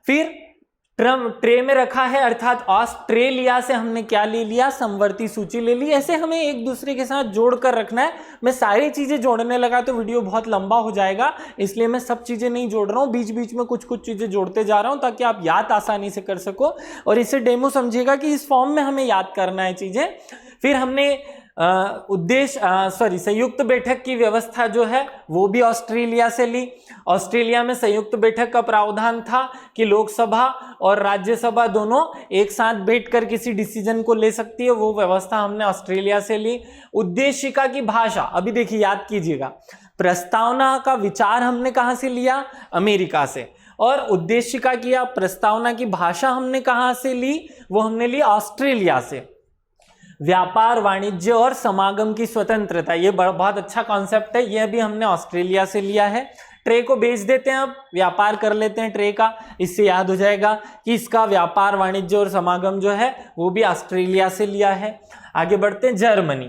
फिर ट्रे में रखा है अर्थात ऑस्ट्रेलिया से हमने क्या ले लिया? समवर्ती सूची ले ली। ऐसे हमें एक दूसरे के साथ जोड़ कर रखना है। मैं सारी चीजें जोड़ने लगा तो वीडियो बहुत लंबा हो जाएगा, इसलिए मैं सब चीजें नहीं जोड़ रहा हूँ, बीच बीच में कुछ कुछ चीजें जोड़ते जा रहा हूँ ताकि आप याद आसानी से कर सको। और इसे डेमो समझिएगा कि इस फॉर्म में हमें याद करना है चीजें। फिर हमने संयुक्त बैठक की व्यवस्था जो है वो भी ऑस्ट्रेलिया से ली। ऑस्ट्रेलिया में संयुक्त बैठक का प्रावधान था कि लोकसभा और राज्यसभा दोनों एक साथ बैठकर किसी डिसीजन को ले सकती है, वो व्यवस्था हमने ऑस्ट्रेलिया से ली। उद्देशिका की भाषा, अभी देखिए याद कीजिएगा, प्रस्तावना का विचार हमने कहां से लिया? अमेरिका से। और उद्देशिका की या प्रस्तावना की भाषा हमने कहां से ली? वो हमने ली ऑस्ट्रेलिया से। व्यापार, वाणिज्य और समागम की स्वतंत्रता, ये बहुत अच्छा कॉन्सेप्ट है, यह भी हमने ऑस्ट्रेलिया से लिया है। ट्रे को बेच देते हैं, अब व्यापार कर लेते हैं ट्रे का। इससे याद हो जाएगा कि इसका व्यापार, वाणिज्य और समागम जो है वो भी ऑस्ट्रेलिया से लिया है। आगे बढ़ते हैं। जर्मनी,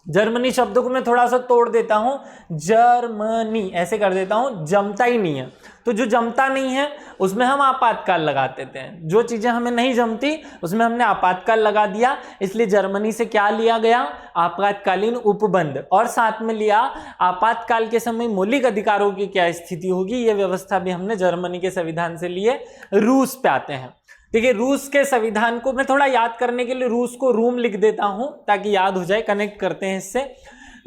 जर्मनी शब्द को मैं थोड़ा सा तोड़ देता हूं, जर्मनी ऐसे कर देता हूं, जमता ही नहीं है। तो जो जमता नहीं है उसमें हम आपातकाल लगा देते हैं, जो चीजें हमें नहीं जमती उसमें हमने आपातकाल लगा दिया, इसलिए जर्मनी से क्या लिया गया, आपातकालीन उपबंध। और साथ में लिया आपातकाल के समय मौलिक अधिकारों की क्या स्थिति होगी, यह व्यवस्था भी हमने जर्मनी के संविधान से लिए। रूस पे आते हैं। देखिए रूस के संविधान को मैं थोड़ा याद करने के लिए रूस को रूम लिख देता हूं ताकि याद हो जाए, कनेक्ट करते हैं इससे।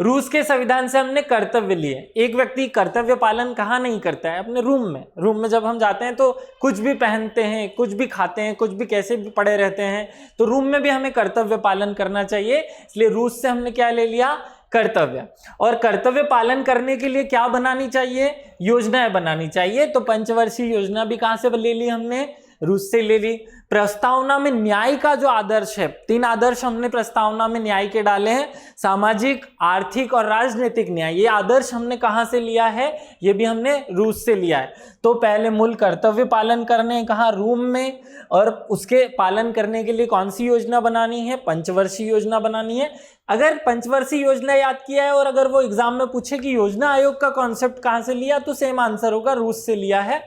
रूस के संविधान से हमने कर्तव्य लिए। एक व्यक्ति कर्तव्य पालन कहाँ नहीं करता है, अपने रूम में। रूम में जब हम जाते हैं तो कुछ भी पहनते हैं, कुछ भी खाते हैं, कुछ भी कैसे भी पड़े रहते हैं, तो रूम में भी हमें कर्तव्य पालन करना चाहिए। इसलिए रूस से हमने क्या ले लिया, कर्तव्य। और कर्तव्य पालन करने के लिए क्या बनानी चाहिए, योजनाएं बनानी चाहिए। तो पंचवर्षीय योजना भी कहां से ले ली हमने, रूस से ले ली। प्रस्तावना में न्याय का जो आदर्श है, 3 आदर्श हमने प्रस्तावना में न्याय के डाले हैं, सामाजिक, आर्थिक और राजनीतिक न्याय। ये आदर्श हमने कहां से लिया है, ये भी हमने रूस से लिया है। तो पहले मूल कर्तव्य पालन करने कहा, रूम में, और उसके पालन करने के लिए कौन सी योजना बनानी है, पंचवर्षीय योजना बनानी है। अगर पंचवर्षीय योजना याद किया है और अगर वो एग्जाम में पूछे कि योजना आयोग का कॉन्सेप्ट कहां से लिया, तो सेम आंसर होगा, रूस से लिया है।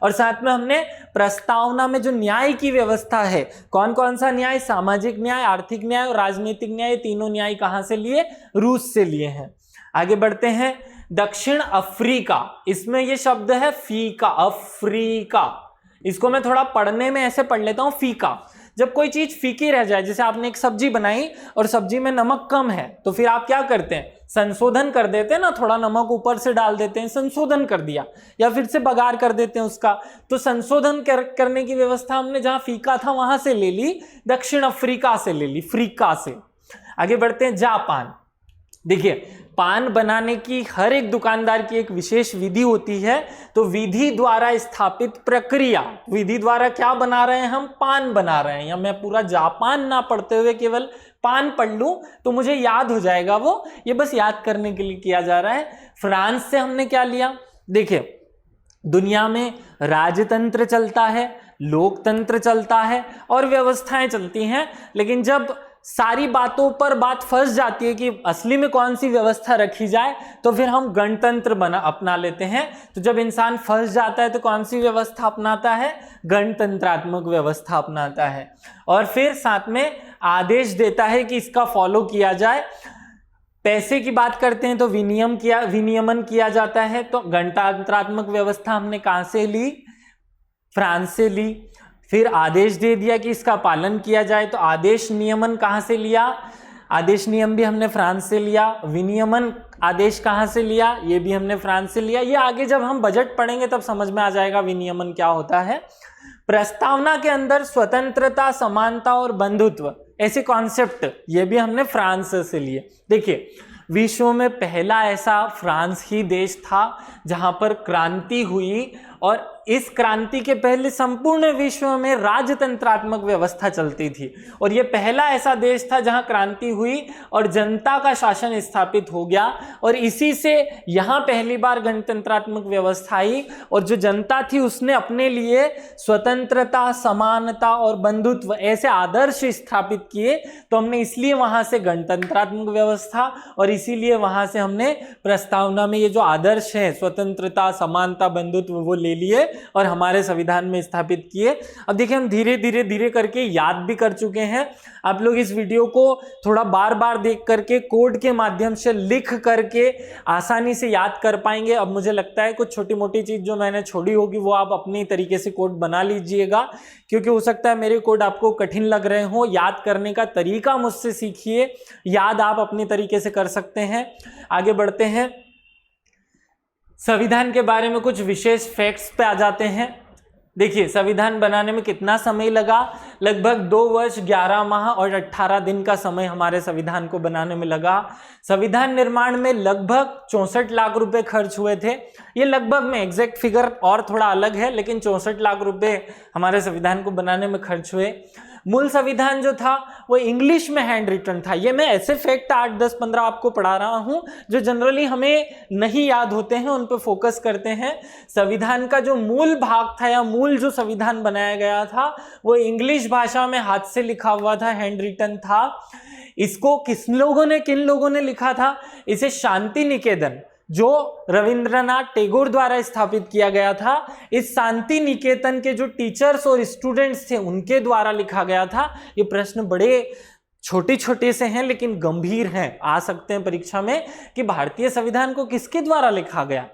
और साथ में हमने प्रस्तावना में जो न्याय की व्यवस्था है, कौन कौन सा न्याय, सामाजिक न्याय, आर्थिक न्याय और राजनीतिक न्याय, तीनों न्याय कहां से लिए, रूस से लिए हैं। आगे बढ़ते हैं। दक्षिण अफ्रीका, इसमें ये शब्द है फीका, अफ्रीका। इसको मैं थोड़ा पढ़ने में ऐसे पढ़ लेता हूं, फीका। जब कोई चीज फीकी रह जाए, जैसे आपने एक सब्जी बनाई और सब्जी में नमक कम है, तो फिर आप क्या करते हैं, संशोधन कर देते हैं ना, थोड़ा नमक ऊपर से डाल देते हैं, संशोधन कर दिया, या फिर से बघार कर देते हैं उसका। तो संशोधन करने की व्यवस्था हमने जहां फीका था वहां से ले ली, दक्षिण अफ्रीका से ले ली, फ्रीका से। आगे बढ़ते हैं। जापान। देखिए पान बनाने की हर एक दुकानदार की एक विशेष विधि होती है। तो विधि द्वारा स्थापित प्रक्रिया, विधि द्वारा क्या बना रहे हैं हम, पान बना रहे हैं। या मैं पूरा जापान ना पढ़ते हुए केवल पान पढ़ लूं तो मुझे याद हो जाएगा वो, ये बस याद करने के लिए किया जा रहा है। फ्रांस से हमने क्या लिया, देखिए दुनिया में राजतंत्र चलता है, लोकतंत्र चलता है और व्यवस्थाएं चलती हैं, लेकिन जब सारी बातों पर बात फंस जाती है कि असली में कौन सी व्यवस्था रखी जाए, तो फिर हम गणतंत्र अपना लेते हैं। तो जब इंसान फंस जाता है तो कौन सी व्यवस्था अपनाता है, गणतंत्रात्मक व्यवस्था अपनाता है। और फिर साथ में आदेश देता है कि इसका फॉलो किया जाए। पैसे की बात करते हैं तो विनियमन किया जाता है। तो गणतंत्रात्मक व्यवस्था हमने कहां से ली, फ्रांस से ली। फिर आदेश दे दिया कि इसका पालन किया जाए, तो आदेश नियमन कहां से लिया, आदेश नियम भी हमने फ्रांस से लिया। विनियमन आदेश कहां से लिया, ये भी हमने फ्रांस से लिया। ये आगे जब हम बजट पढ़ेंगे तब समझ में आ जाएगा विनियमन क्या होता है। प्रस्तावना के अंदर स्वतंत्रता, समानता और बंधुत्व ऐसे कॉन्सेप्ट, ये भी हमने फ्रांस से लिए। देखिए विश्व में पहला ऐसा फ्रांस ही देश था जहां पर क्रांति हुई, और इस क्रांति के पहले संपूर्ण विश्व में राजतंत्रात्मक व्यवस्था चलती थी। और यह पहला ऐसा देश था जहां क्रांति हुई और जनता का शासन स्थापित हो गया, और इसी से यहां पहली बार गणतंत्रात्मक व्यवस्था आई। और जो जनता थी उसने अपने लिए स्वतंत्रता, समानता और बंधुत्व ऐसे आदर्श स्थापित किए। तो हमने इसलिए वहां से गणतंत्रात्मक व्यवस्था, और इसीलिए वहां से हमने प्रस्तावना में ये जो आदर्श है स्वतंत्रता, समानता, बंधुत्व, वो ले लिए और हमारे संविधान में स्थापित किए। अब देखिए हम धीरे धीरे करके याद भी कर चुके हैं। आप लोग इस वीडियो को थोड़ा बार बार देख करके कोड के माध्यम से लिख करके आसानी से याद कर पाएंगे। अब मुझे लगता है कुछ छोटी मोटी चीज जो मैंने छोड़ी होगी वो आप अपनी तरीके से कोड बना लीजिएगा, क्योंकि हो सकता है मेरे कोड आपको कठिन लग रहे हो। याद करने का तरीका मुझसे सीखिए, याद आप अपने तरीके से कर सकते हैं। आगे बढ़ते हैं। संविधान के बारे में कुछ विशेष फैक्ट्स पे आ जाते हैं। देखिए संविधान बनाने में कितना समय लगा, लगभग 2 वर्ष 11 माह और 18 दिन का समय हमारे संविधान को बनाने में लगा। संविधान निर्माण में लगभग 64 लाख रुपए खर्च हुए थे। ये लगभग में, एग्जैक्ट फिगर और थोड़ा अलग है, लेकिन 64 लाख रुपए हमारे संविधान को बनाने में खर्च हुए। मूल संविधान जो था वो इंग्लिश में हैंड रिटन था। ये मैं ऐसे फैक्ट 8, 10, 15 आपको पढ़ा रहा हूं जो जनरली हमें नहीं याद होते हैं, उन पे फोकस करते हैं। संविधान का जो मूल भाग था या मूल जो संविधान बनाया गया था वो इंग्लिश भाषा में हाथ से लिखा हुआ था, हैंड रिटन था। इसको किन लोगों ने लिखा था? इसे शांति निकेतन, जो रविंद्रनाथ टैगोर द्वारा स्थापित किया गया था, इस शांति निकेतन के जो टीचर्स और स्टूडेंट्स थे उनके द्वारा लिखा गया था। ये प्रश्न बड़े छोटे छोटे से हैं लेकिन गंभीर हैं, आ सकते हैं परीक्षा में, कि भारतीय संविधान को किसके द्वारा लिखा गया।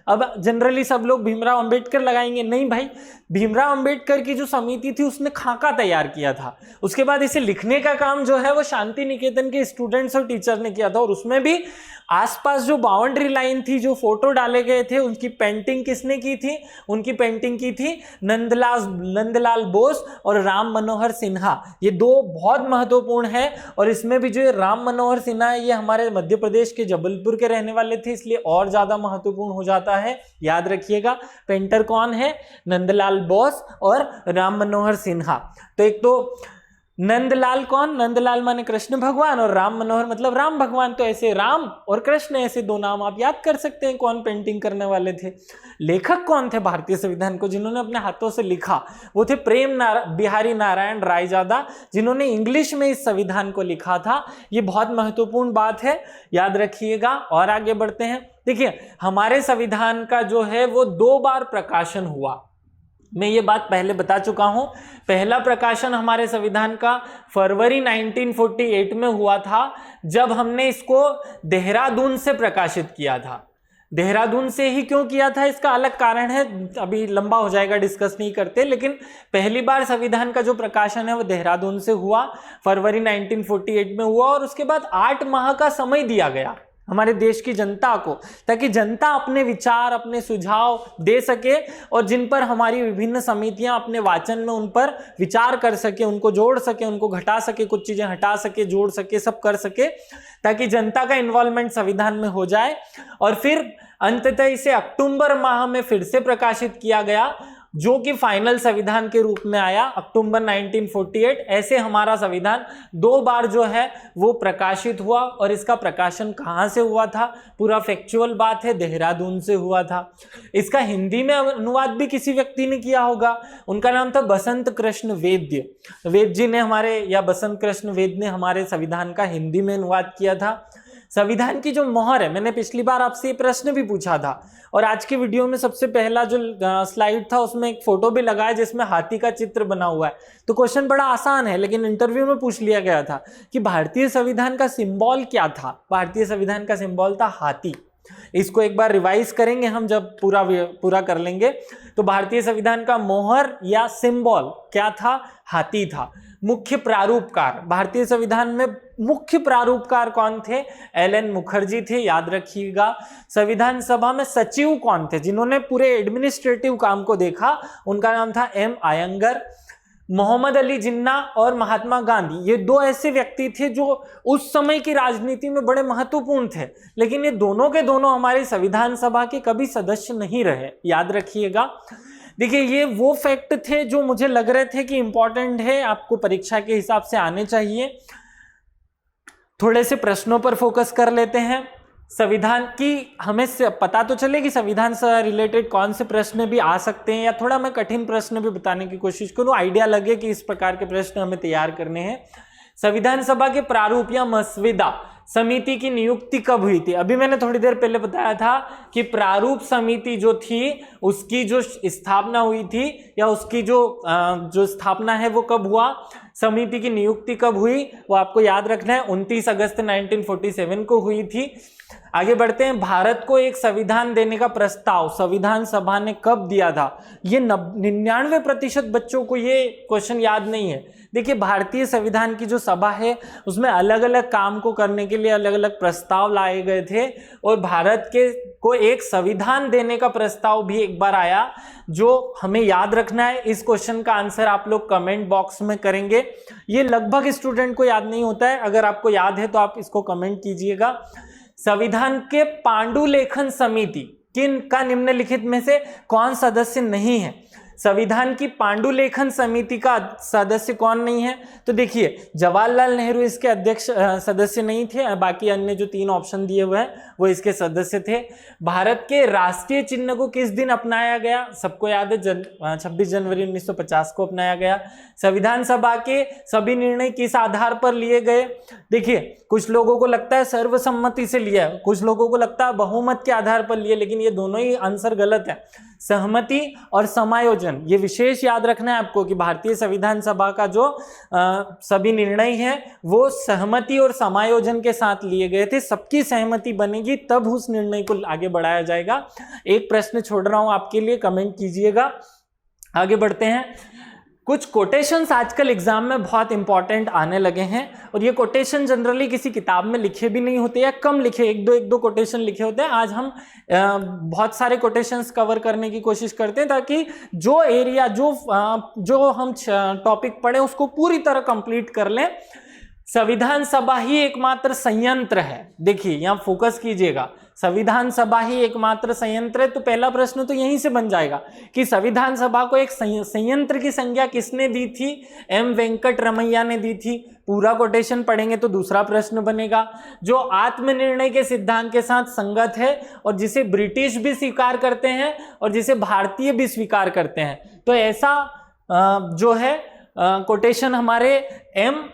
अब जनरली सब लोग भीमराव अंबेडकर लगाएंगे, नहीं भाई, भीमराव अंबेडकर की जो समिति थी उसने खाका तैयार किया था, उसके बाद इसे लिखने का काम जो है वो शांति निकेतन के स्टूडेंट्स और टीचर ने किया था। और उसमें भी आसपास जो बाउंड्री लाइन थी, जो फोटो डाले गए थे, उनकी पेंटिंग किसने की थी? उनकी पेंटिंग की थी नंदलाल बोस और राम मनोहर सिन्हा। ये दो बहुत महत्वपूर्ण है। और इसमें भी जो राम मनोहर सिन्हा है, ये हमारे मध्य प्रदेश के जबलपुर के रहने वाले थे, इसलिए और ज्यादा महत्वपूर्ण हो जाता है। याद रखिएगा, पेंटर कौन है? नंदलाल बोस और राम मनोहर सिन्हा। तो एक तो नंदलाल कौन? नंदलाल माने कृष्ण भगवान, और राम मनोहर मतलब राम भगवान। तो ऐसे राम और कृष्ण, ऐसे दो नाम आप याद कर सकते हैं। कौन पेंटिंग करने वाले थे? लेखक कौन थे भारतीय संविधान को जिन्होंने अपने हाथों से लिखा? वो थे बिहारी नारायण रायजादा, जिन्होंने इंग्लिश में इस संविधान को लिखा था। ये बहुत महत्वपूर्ण बात है, याद रखिएगा। और आगे बढ़ते हैं। देखिए, हमारे संविधान का जो है वो 2 बार प्रकाशन हुआ। मैं ये बात पहले बता चुका हूं। पहला प्रकाशन हमारे संविधान का फरवरी 1948 में हुआ था, जब हमने इसको देहरादून से प्रकाशित किया था। देहरादून से ही क्यों किया था, इसका अलग कारण है, अभी लंबा हो जाएगा, डिस्कस नहीं करते। लेकिन पहली बार संविधान का जो प्रकाशन है वो देहरादून से हुआ, फरवरी 1948 में हुआ। और उसके बाद 8 माह का समय दिया गया हमारे देश की जनता को, ताकि जनता अपने विचार, अपने सुझाव दे सके, और जिन पर हमारी विभिन्न समितियां अपने वाचन में उन पर विचार कर सके, उनको जोड़ सके, उनको घटा सके, कुछ चीजें हटा सके, जोड़ सके, सब कर सके, ताकि जनता का इन्वॉल्वमेंट संविधान में हो जाए। और फिर अंततः इसे अक्टूबर माह में फिर से प्रकाशित किया गया, जो कि फाइनल संविधान के रूप में आया अक्टूबर 1948। ऐसे हमारा संविधान 2 बार जो है वो प्रकाशित हुआ। और इसका प्रकाशन कहाँ से हुआ था? पूरा फैक्चुअल बात है, देहरादून से हुआ था। इसका हिंदी में अनुवाद भी किसी व्यक्ति ने किया होगा, उनका नाम था बसंत कृष्ण वेद जी ने हमारे, या बसंत कृष्ण वेद ने हमारे संविधान का हिंदी में अनुवाद किया था। संविधान की जो मोहर है, मैंने पिछली बार आपसे ये प्रश्न भी पूछा था, और आज की वीडियो में सबसे पहला जो स्लाइड था उसमें एक फोटो भी लगा है जिसमें हाथी का चित्र बना हुआ है। तो क्वेश्चन बड़ा आसान है, लेकिन इंटरव्यू में पूछ लिया गया था कि भारतीय संविधान का सिंबल क्या था? भारतीय संविधान का सिंबल था हाथी। इसको एक बार रिवाइज करेंगे हम जब पूरा कर लेंगे। तो भारतीय संविधान का मोहर या सिंबल क्या था? हाथी था। मुख्य प्रारूपकार, भारतीय संविधान में मुख्य प्रारूपकार कौन थे? एल.एन. मुखर्जी थे, याद रखिएगा। संविधान सभा में सचिव कौन थे जिन्होंने पूरे एडमिनिस्ट्रेटिव काम को देखा? उनका नाम था एम. आयंगर। मोहम्मद अली जिन्ना और महात्मा गांधी, ये 2 ऐसे व्यक्ति थे जो उस समय की राजनीति में बड़े महत्वपूर्ण थे, लेकिन ये दोनों के दोनों हमारे संविधान सभा के कभी सदस्य नहीं रहे, याद रखिएगा। देखिए, ये वो फैक्ट थे जो मुझे लग रहे थे कि इंपॉर्टेंट है, आपको परीक्षा के हिसाब से आने चाहिए। थोड़े से प्रश्नों पर फोकस कर लेते हैं। संविधान की हमें पता तो चले कि संविधान से रिलेटेड कौन से प्रश्न भी आ सकते हैं, या थोड़ा मैं कठिन प्रश्न भी बताने की कोशिश करूं, आइडिया लगे कि इस प्रकार के प्रश्न हमें तैयार करने हैं। संविधान सभा के प्रारूप या मसविदा समिति की नियुक्ति कब हुई थी? अभी मैंने थोड़ी देर पहले बताया था कि प्रारूप समिति जो थी उसकी जो स्थापना हुई थी, या उसकी जो स्थापना है वो कब हुआ, समिति की नियुक्ति कब हुई, वो आपको याद रखना है। 29 अगस्त 1947 को हुई थी। आगे बढ़ते हैं। भारत को एक संविधान देने का प्रस्ताव संविधान सभा ने कब दिया था? ये 99% बच्चों को ये क्वेश्चन याद नहीं है। देखिए, भारतीय संविधान की जो सभा है उसमें अलग अलग काम को करने के लिए अलग अलग प्रस्ताव लाए गए थे, और भारत को एक संविधान देने का प्रस्ताव भी एक बार आया, जो हमें याद रखना है। इस क्वेश्चन का आंसर आप लोग कमेंट बॉक्स में करेंगे। ये लगभग स्टूडेंट को याद नहीं होता है, अगर आपको याद है तो आप इसको कमेंट कीजिएगा। संविधान के पांडुलेखन समिति किन का निम्नलिखित में से कौन सदस्य नहीं है? संविधान की पांडुलेखन समिति का सदस्य कौन नहीं है? तो देखिए जवाहरलाल नेहरू इसके अध्यक्ष सदस्य नहीं थे, बाकी अन्य जो 3 ऑप्शन दिए हुए हैं वो इसके सदस्य थे। भारत के राष्ट्रीय चिन्ह को किस दिन अपनाया गया? सबको याद है 26 जनवरी 1950 को अपनाया गया। संविधान सभा के सभी निर्णय किस आधार पर लिए गए? देखिए कुछ लोगों को लगता है सर्वसम्मति से लिया है, कुछ लोगों को लगता है बहुमत के आधार पर लिए, लेकिन ये दोनों ही आंसर गलत है। सहमति और समायोजन, ये विशेष याद रखना है आपको कि भारतीय संविधान सभा का जो सभी निर्णय हैं वो सहमति और समायोजन के साथ लिए गए थे। सबकी सहमति बनेगी तब उस निर्णय को आगे बढ़ाया जाएगा। एक प्रश्न छोड़ रहा हूं आपके लिए, कमेंट कीजिएगा। आगे बढ़ते हैं। कुछ कोटेशंस आजकल एग्जाम में बहुत इंपॉर्टेंट आने लगे हैं और ये कोटेशन जनरली किसी किताब में लिखे भी नहीं होते या कम लिखे, एक दो कोटेशन लिखे होते हैं। आज हम बहुत सारे कोटेशंस कवर करने की कोशिश करते हैं ताकि जो एरिया जो हम टॉपिक पढ़े उसको पूरी तरह कंप्लीट कर लें। संविधान सभा ही एकमात्र संयंत्र है। देखिए यहां फोकस कीजिएगा, संविधान सभा ही एकमात्र संयंत्र है। तो पहला प्रश्न तो यहीं से बन जाएगा कि संविधान सभा को एक संयंत्र की संज्ञा किसने दी थी? एम वेंकट रमैया ने दी थी। पूरा कोटेशन पढ़ेंगे तो दूसरा प्रश्न बनेगा, जो आत्मनिर्णय के सिद्धांत के साथ संगत है और जिसे ब्रिटिश भी स्वीकार करते हैं और जिसे भारतीय भी स्वीकार करते हैं। तो ऐसा जो है कोटेशन हमारे एम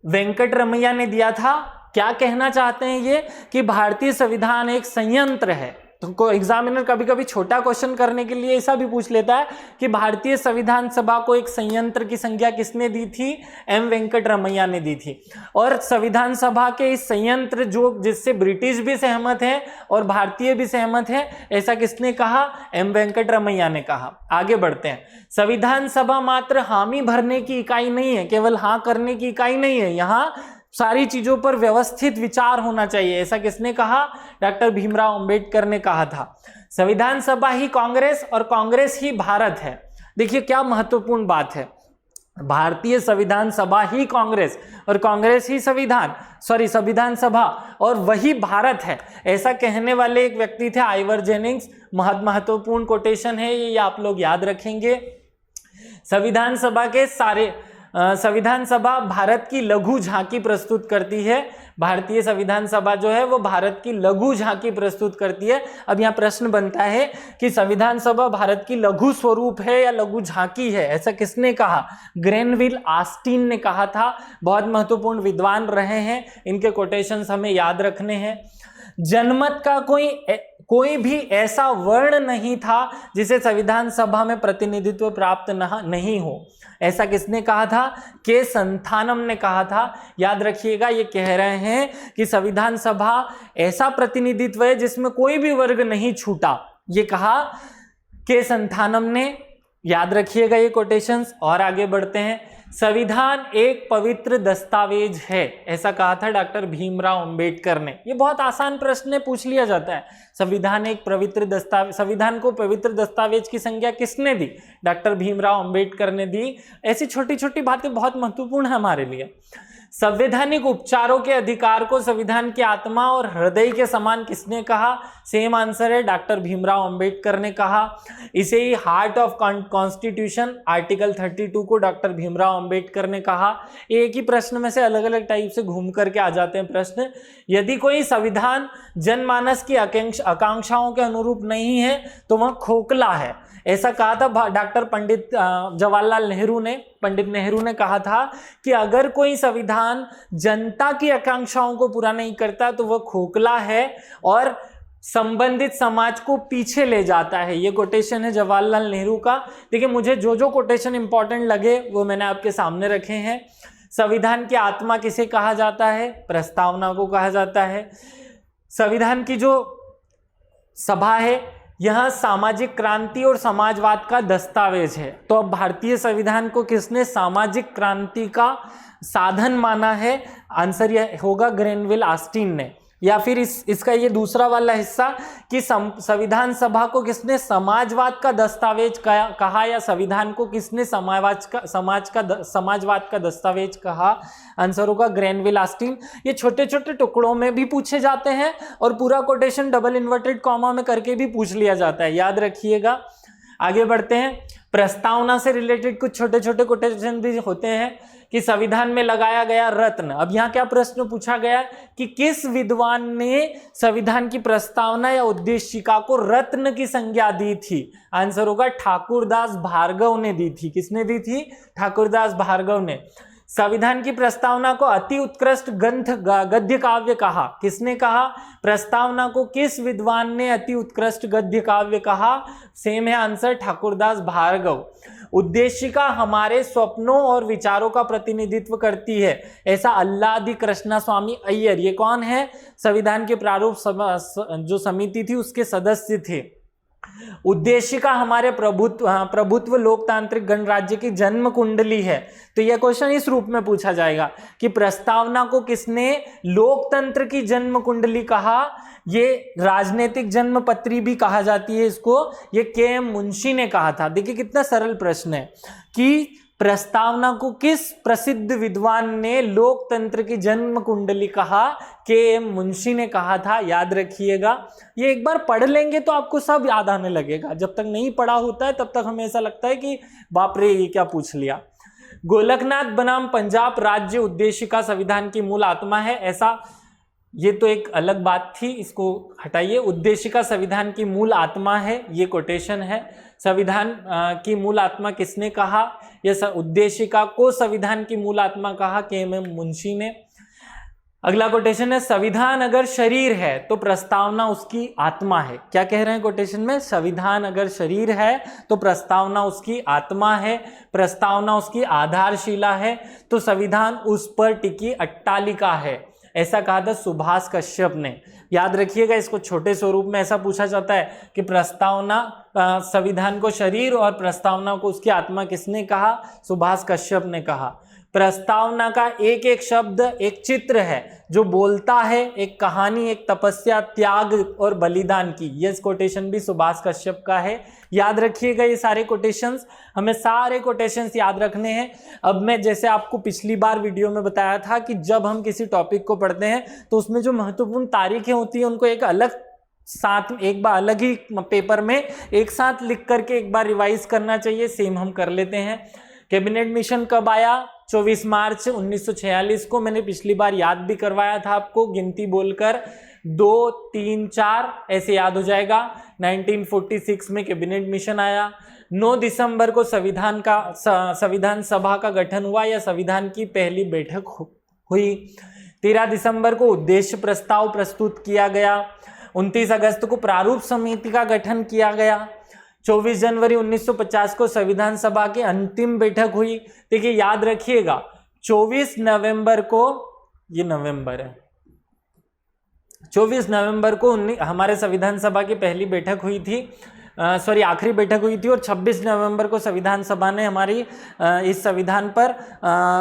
वेंकट रमैया ने दिया था। क्या कहना चाहते हैं ये कि भारतीय संविधान एक संयंत्र है। तो एग्जामिनर कभी कभी छोटा क्वेश्चन करने के लिए ऐसा भी पूछ लेता है कि भारतीय संविधान सभा को एक संयंत्र की संज्ञा किसने दी थी? एम वेंकट रमैया ने दी थी। और संविधान सभा के इस संयंत्र जिससे ब्रिटिश भी सहमत है और भारतीय भी सहमत है, ऐसा किसने कहा? एम वेंकट रमैया ने कहा। आगे बढ़ते हैं। संविधान सभा मात्र हामी भरने की इकाई नहीं है, केवल हाँ करने की इकाई नहीं है, यहाँ सारी चीजों पर व्यवस्थित विचार होना चाहिए। ऐसा किसने कहा? डॉक्टर भीमराव अंबेडकर ने कहा था। संविधान सभा ही कांग्रेस और कांग्रेस ही भारत है। देखिए क्या महत्वपूर्ण बात है, भारतीय संविधान सभा ही कांग्रेस और कांग्रेस ही संविधान सभा और वही भारत है। ऐसा कहने वाले एक व्यक्ति थे आइवर जेनिंग्स। महत्वपूर्ण कोटेशन है ये, आप लोग याद रखेंगे। संविधान सभा भारत की लघु झांकी प्रस्तुत करती है। भारतीय संविधान सभा जो है वो भारत की लघु झांकी प्रस्तुत करती है। अब यहाँ प्रश्न बनता है कि संविधान सभा भारत की लघु स्वरूप है या लघु झांकी है? ऐसा किसने कहा? ग्रेनविल ऑस्टिन ने कहा था। बहुत महत्वपूर्ण विद्वान रहे हैं, इनके कोटेशंस हमें याद रखने हैं। जनमत का कोई भी ऐसा वर्ण नहीं था जिसे संविधान सभा में प्रतिनिधित्व प्राप्त नहीं हो। ऐसा किसने कहा था? के संथानम ने कहा था। याद रखिएगा, ये कह रहे हैं कि संविधान सभा ऐसा प्रतिनिधित्व है जिसमें कोई भी वर्ग नहीं छूटा, ये कहा के संथानम ने। याद रखिएगा ये कोटेशंस। और आगे बढ़ते हैं। संविधान एक पवित्र दस्तावेज है, ऐसा कहा था डॉक्टर भीमराव अंबेडकर ने। ये बहुत आसान प्रश्न पूछ लिया जाता है। संविधान एक पवित्र दस्तावेज, संविधान को पवित्र दस्तावेज की संज्ञा किसने दी? डॉक्टर भीमराव अंबेडकर ने दी। ऐसी छोटी छोटी बातें बहुत महत्वपूर्ण है हमारे लिए। संवैधानिक उपचारों के अधिकार को संविधान की आत्मा और हृदय के समान किसने कहा? सेम आंसर है, डॉक्टर भीमराव अंबेडकर ने कहा। इसे ही हार्ट ऑफ कॉन्स्टिट्यूशन आर्टिकल 32 को डॉक्टर भीमराव अंबेडकर ने कहा। एक ही प्रश्न में से अलग अलग टाइप से घूम करके आ जाते हैं प्रश्न। यदि कोई संविधान जनमानस की आकांक्षाओं के अनुरूप नहीं है तो वह खोखला है, ऐसा कहा था डॉक्टर पंडित नेहरू ने कहा था कि अगर कोई संविधान जनता की आकांक्षाओं को पूरा नहीं करता तो वह खोखला है और संबंधित समाज को पीछे ले जाता है। ये कोटेशन है जवाहरलाल नेहरू का। देखिए मुझे जो कोटेशन इंपॉर्टेंट लगे वो मैंने आपके सामने रखे हैं। संविधान की आत्मा किसे कहा जाता है? प्रस्तावना को कहा जाता है। संविधान की जो सभा है यह सामाजिक क्रांति और समाजवाद का दस्तावेज है। तो अब भारतीय संविधान को किसने सामाजिक क्रांति का साधन माना है? आंसर यह होगा ग्रेनविल ऑस्टिन ने। या फिर इसका ये दूसरा वाला हिस्सा कि संविधान सभा को किसने समाजवाद का दस्तावेज कहा या संविधान को किसने समाजवाद का दस्तावेज कहा? आंसर होगा ग्रेनविल ऑस्टिन। ये छोटे छोटे टुकड़ों में भी पूछे जाते हैं और पूरा कोटेशन डबल इन्वर्टेड कॉमा में करके भी पूछ लिया जाता है, याद रखिएगा। आगे बढ़ते हैं। प्रस्तावना से रिलेटेड कुछ छोटे छोटे कोटेशन भी होते हैं कि संविधान में लगाया गया रत्न। अब यहाँ क्या प्रश्न पूछा गया कि किस विद्वान ने संविधान की प्रस्तावना या उद्देशिका को रत्न की संज्ञा दी थी? आंसर होगा ठाकुरदास भार्गव ने दी थी। किसने दी थी? ठाकुरदास भार्गव ने। संविधान की प्रस्तावना को अति उत्कृष्ट गद्य काव्य कहा। किसने कहा? प्रस्तावना को किस विद्वान ने अति उत्कृष्ट गद्य काव्य कहा? सेम है आंसर, ठाकुरदास भार्गव। उद्देशिका हमारे स्वप्नों और विचारों का प्रतिनिधित्व करती है, ऐसा अल्लादी कृष्णा स्वामी अय्यर, ये कौन है? संविधान के प्रारूप जो समिति थी उसके सदस्य थे। उद्देशिका हमारे प्रभुत्व लोकतांत्रिक गणराज्य की जन्म कुंडली है। तो यह क्वेश्चन इस रूप में पूछा जाएगा कि प्रस्तावना को किसने लोकतंत्र की जन्म कुंडली कहा? ये राजनीतिक जन्म पत्री भी कहा जाती है इसको, ये के.एम. मुंशी ने कहा था। देखिए कितना सरल प्रश्न है कि प्रस्तावना को किस प्रसिद्ध विद्वान ने लोकतंत्र की जन्म कुंडली कहा? के.एम. मुंशी ने कहा था। याद रखिएगा, ये एक बार पढ़ लेंगे तो आपको सब याद आने लगेगा। जब तक नहीं पढ़ा होता है तब तक हमें ऐसा लगता है कि बाप रे ये क्या पूछ लिया। गोलकनाथ बनाम पंजाब राज्य उद्देशिका संविधान की मूल आत्मा है, ऐसा ये तो एक अलग बात थी, इसको हटाइए। उद्देशिका संविधान की मूल आत्मा है, ये कोटेशन है। संविधान की मूल आत्मा किसने कहा? यह उद्देशिका को संविधान की मूल आत्मा कहा के.एम. मुंशी ने। अगला कोटेशन है, संविधान अगर शरीर है तो प्रस्तावना उसकी आत्मा है। क्या कह रहे हैं कोटेशन में? संविधान अगर शरीर है तो प्रस्तावना उसकी आत्मा है, प्रस्तावना उसकी आधारशिला है, तो संविधान उस पर टिकी अट्टालिका है, ऐसा कहा था सुभाष कश्यप ने। याद रखिएगा, इसको छोटे स्वरूप में ऐसा पूछा जाता है कि प्रस्तावना संविधान को शरीर और प्रस्तावना को उसकी आत्मा किसने कहा? सुभाष कश्यप ने कहा। प्रस्तावना का एक एक शब्द एक चित्र है जो बोलता है एक कहानी, एक तपस्या, त्याग और बलिदान की। ये कोटेशन भी सुभाष कश्यप का है। याद रखिएगा ये सारे कोटेशंस, हमें सारे कोटेशंस याद रखने हैं। अब मैं जैसे आपको पिछली बार वीडियो में बताया था कि जब हम किसी टॉपिक को पढ़ते हैं तो उसमें जो महत्वपूर्ण तारीखें होती हैं उनको एक अलग साथ एक बार अलग ही पेपर में एक साथ लिख करके एक बार रिवाइज करना चाहिए। सेम हम कर लेते हैं। कैबिनेट मिशन कब आया? 24 मार्च 1946 को। मैंने पिछली बार याद भी करवाया था आपको, गिनती बोलकर 2, 3, 4 ऐसे याद हो जाएगा। 1946 में कैबिनेट मिशन आया। 9 दिसंबर को संविधान सभा का गठन हुआ या संविधान की पहली बैठक हुई। 13 दिसंबर को उद्देश्य प्रस्ताव प्रस्तुत किया गया। 29 अगस्त को प्रारूप समिति का गठन किया गया। 24 जनवरी 1950 को संविधान सभा की अंतिम बैठक हुई। देखिए याद रखिएगा, 24 नवंबर को, ये नवंबर है, 24 नवंबर को हमारे संविधान सभा की पहली बैठक हुई थी, आखिरी बैठक हुई थी, और 26 नवंबर को संविधान सभा ने हमारी इस संविधान पर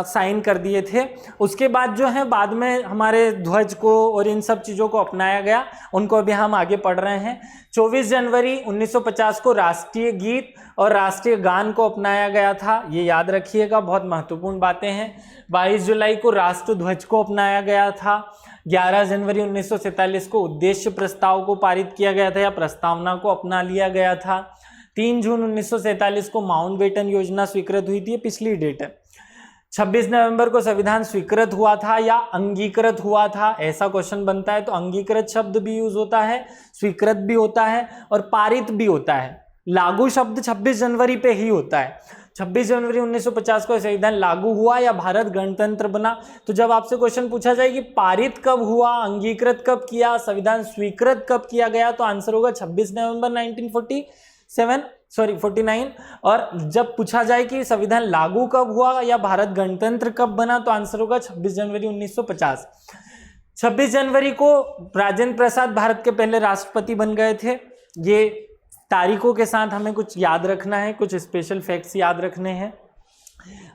साइन कर दिए थे। उसके बाद जो है बाद में हमारे ध्वज को और इन सब चीज़ों को अपनाया गया, उनको अभी हम आगे पढ़ रहे हैं। 24 जनवरी 1950 को राष्ट्रीय गीत और राष्ट्रीय गान को अपनाया गया था, ये याद रखिएगा, बहुत महत्वपूर्ण बातें हैं। 22 जुलाई को राष्ट्र ध्वज को अपनाया गया था। 11 जनवरी 1947 को उद्देश्य प्रस्ताव को पारित किया गया था या प्रस्तावना को अपना लिया गया था। 3 जून 1947 को माउंटबेटन योजना स्वीकृत हुई थी, ये पिछली डेट है। 26 नवंबर को संविधान स्वीकृत हुआ था या अंगीकृत हुआ था, ऐसा क्वेश्चन बनता है तो अंगीकृत शब्द भी यूज होता है, स्वीकृत भी होता है और पारित भी होता है। लागू शब्द 26 जनवरी पे ही होता है। 26 जनवरी 1950 को संविधान लागू हुआ या भारत गणतंत्र बना। तो जब आपसे क्वेश्चन पूछा जाए कि पारित कब हुआ, अंगीकृत कब किया, संविधान स्वीकृत कब किया गया, तो आंसर होगा 26 नवंबर 1949। और जब पूछा जाए कि संविधान लागू कब हुआ या भारत गणतंत्र कब बना, तो आंसर होगा 26 जनवरी 1950। 26 जनवरी को राजेंद्र प्रसाद भारत के पहले राष्ट्रपति बन गए थे। ये तारीखों के साथ हमें कुछ याद रखना है, कुछ स्पेशल फैक्ट्स याद रखने हैं।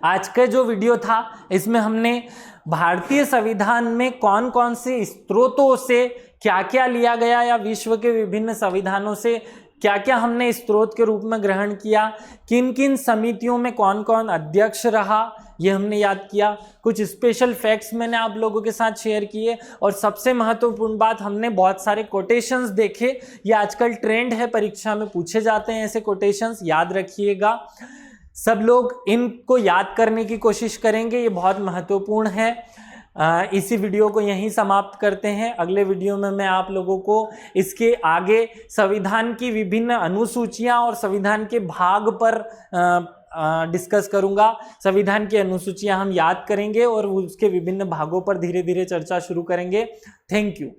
आज का जो वीडियो था इसमें हमने भारतीय संविधान में कौन कौन से स्रोतों से क्या क्या लिया गया या विश्व के विभिन्न संविधानों से क्या क्या हमने स्रोत के रूप में ग्रहण किया, किन किन समितियों में कौन कौन अध्यक्ष रहा, ये हमने याद किया। कुछ स्पेशल फैक्ट्स मैंने आप लोगों के साथ शेयर किए, और सबसे महत्वपूर्ण बात, हमने बहुत सारे कोटेशंस देखे। ये आजकल ट्रेंड है, परीक्षा में पूछे जाते हैं ऐसे कोटेशंस, याद रखिएगा। सब लोग इनको याद करने की कोशिश करेंगे, ये बहुत महत्वपूर्ण है। इसी वीडियो को यहीं समाप्त करते हैं। अगले वीडियो में मैं आप लोगों को इसके आगे संविधान की विभिन्न अनुसूचियां और संविधान के भाग पर डिस्कस करूंगा। संविधान की अनुसूचियां हम याद करेंगे और उसके विभिन्न भागों पर धीरे धीरे चर्चा शुरू करेंगे। Thank you.